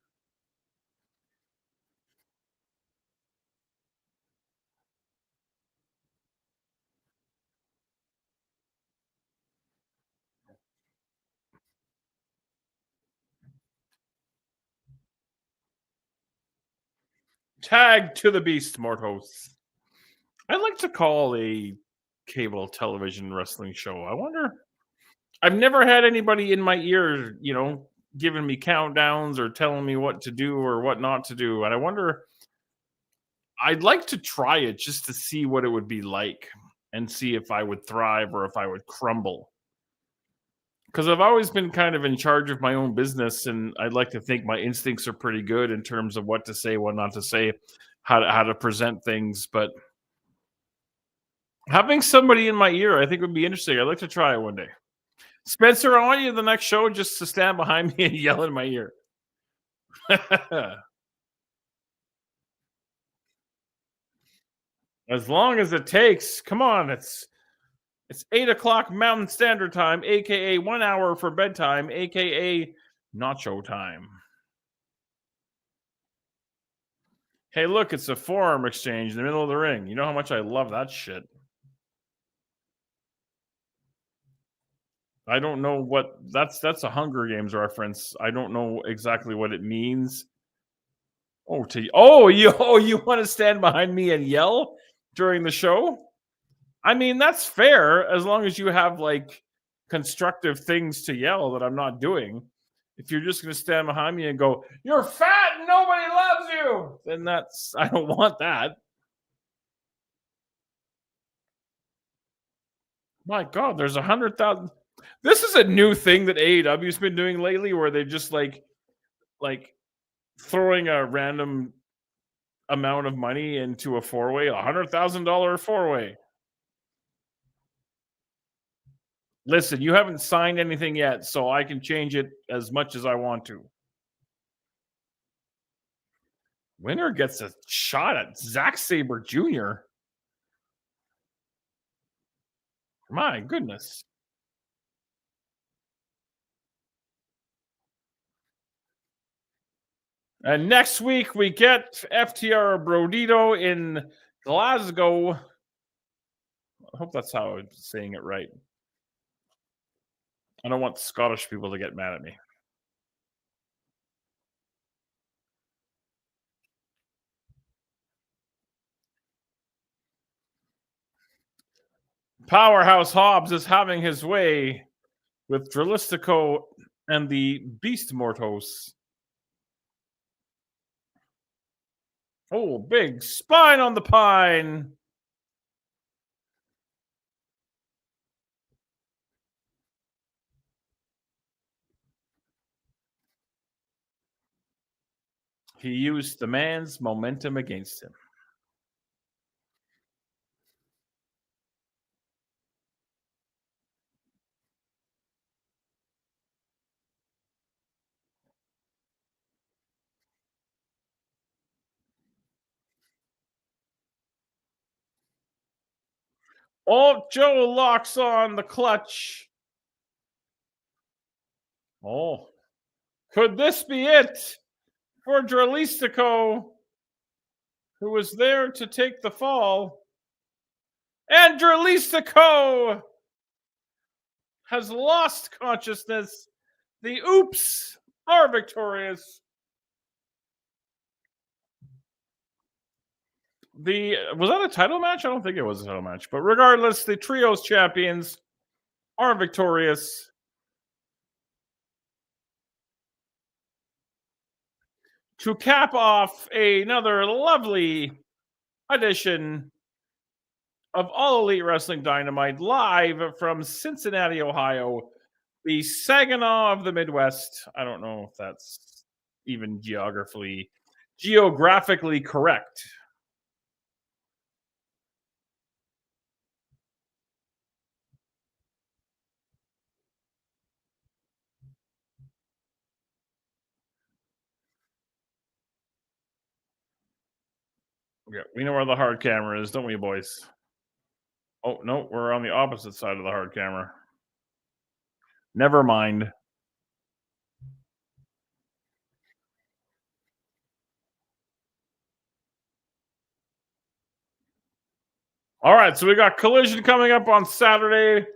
Tag to the beast, Mortos. I like to call a cable television wrestling show. I wonder. I've never had anybody in my ear, giving me countdowns or telling me what to do or what not to do. And I wonder, I'd like to try it just to see what it would be like and see if I would thrive or if I would crumble. Because I've always been kind of in charge of my own business, and I'd like to think my instincts are pretty good in terms of what to say, what not to say, how to present things. But having somebody in my ear, I think would be interesting. I'd like to try it one day. Spencer, I want you to the next show just to stand behind me and yell in my ear. As long as it takes. Come on, it's 8 o'clock Mountain Standard Time, aka 1 hour for bedtime, aka nacho time. Hey, look, it's a forearm exchange in the middle of the ring. You know how much I love that shit. I don't know what that's a Hunger Games reference. I don't know exactly what it means. You want to stand behind me and yell during the show? I mean, that's fair as long as you have like constructive things to yell that I'm not doing. If you're just going to stand behind me and go, "You're fat and nobody loves you," then I don't want that. My God, there's 100,000. This is a new thing that AEW's been doing lately, where they just like throwing a random amount of money into a four-way, $100,000 four-way. Listen, you haven't signed anything yet, so I can change it as much as I want to. Winner gets a shot at Zack Sabre Jr. My goodness. And next week we get FTR Brodito in Glasgow. I hope that's how I'm saying it right. I don't want Scottish people to get mad at me. Powerhouse Hobbs is having his way with Dralistico and the Beast Mortos. Oh, big spine on the pine. He used the man's momentum against him. Oh, Joe locks on the clutch. Oh, could this be it for Dralistico, who was there to take the fall? And Dralistico has lost consciousness. The Oops are victorious. Was that a title match? I don't think it was a title match. But regardless, the Trios champions are victorious. To cap off another lovely edition of All Elite Wrestling Dynamite live from Cincinnati, Ohio, the Saginaw of the Midwest. I don't know if that's even geographically correct. Yeah, we know where the hard camera is, don't we, boys? Oh, no, we're on the opposite side of the hard camera. Never mind. All right, so we got Collision coming up on Saturday.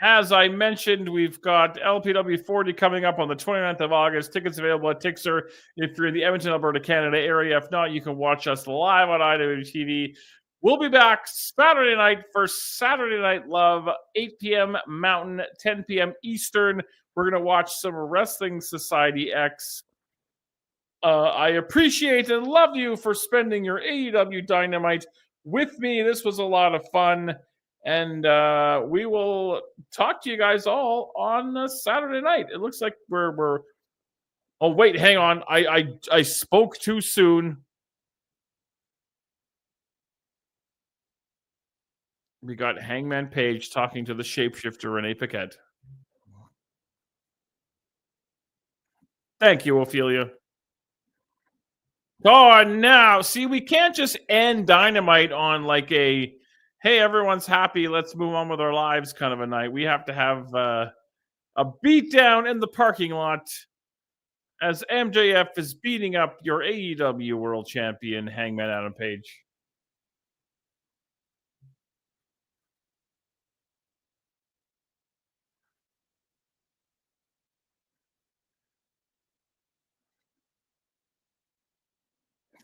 As I mentioned, we've got LPW 40 coming up on the 29th of August. Tickets available at Tixer if you're in the Edmonton, Alberta, Canada area. If not, you can watch us live on IWTV. We'll be back Saturday night for Saturday Night Love, 8 p.m. Mountain, 10 p.m. Eastern. We're going to watch some Wrestling Society X. I appreciate and love you for spending your AEW Dynamite with me. This was a lot of fun. And we will talk to you guys all on Saturday night. It looks like we're. Oh wait, hang on. I spoke too soon. We got Hangman Page talking to the shapeshifter Renee Paquette. Thank you, Ophelia. Oh, now see, we can't just end Dynamite on like a hey, everyone's happy, let's move on with our lives kind of a night. We have to have a beatdown in the parking lot as MJF is beating up your AEW World Champion, Hangman Adam Page.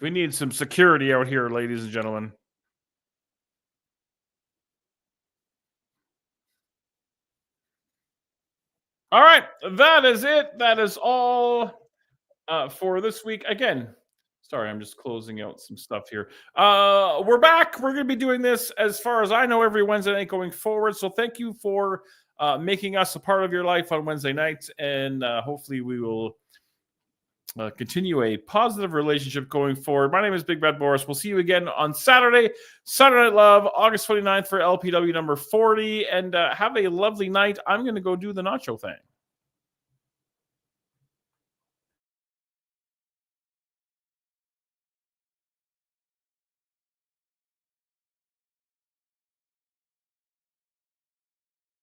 We need some security out here, ladies and gentlemen. All right, that is it. That is all for this week. Again, sorry, I'm just closing out some stuff here. We're back. We're going to be doing this, as far as I know, every Wednesday night going forward. So thank you for making us a part of your life on Wednesday nights, and hopefully we will continue a positive relationship going forward. My name is Big Bad Boris. We'll see you again on Saturday Night Love, August 29th for LPW number 40. And have a lovely night. I'm going to go do the nacho thing.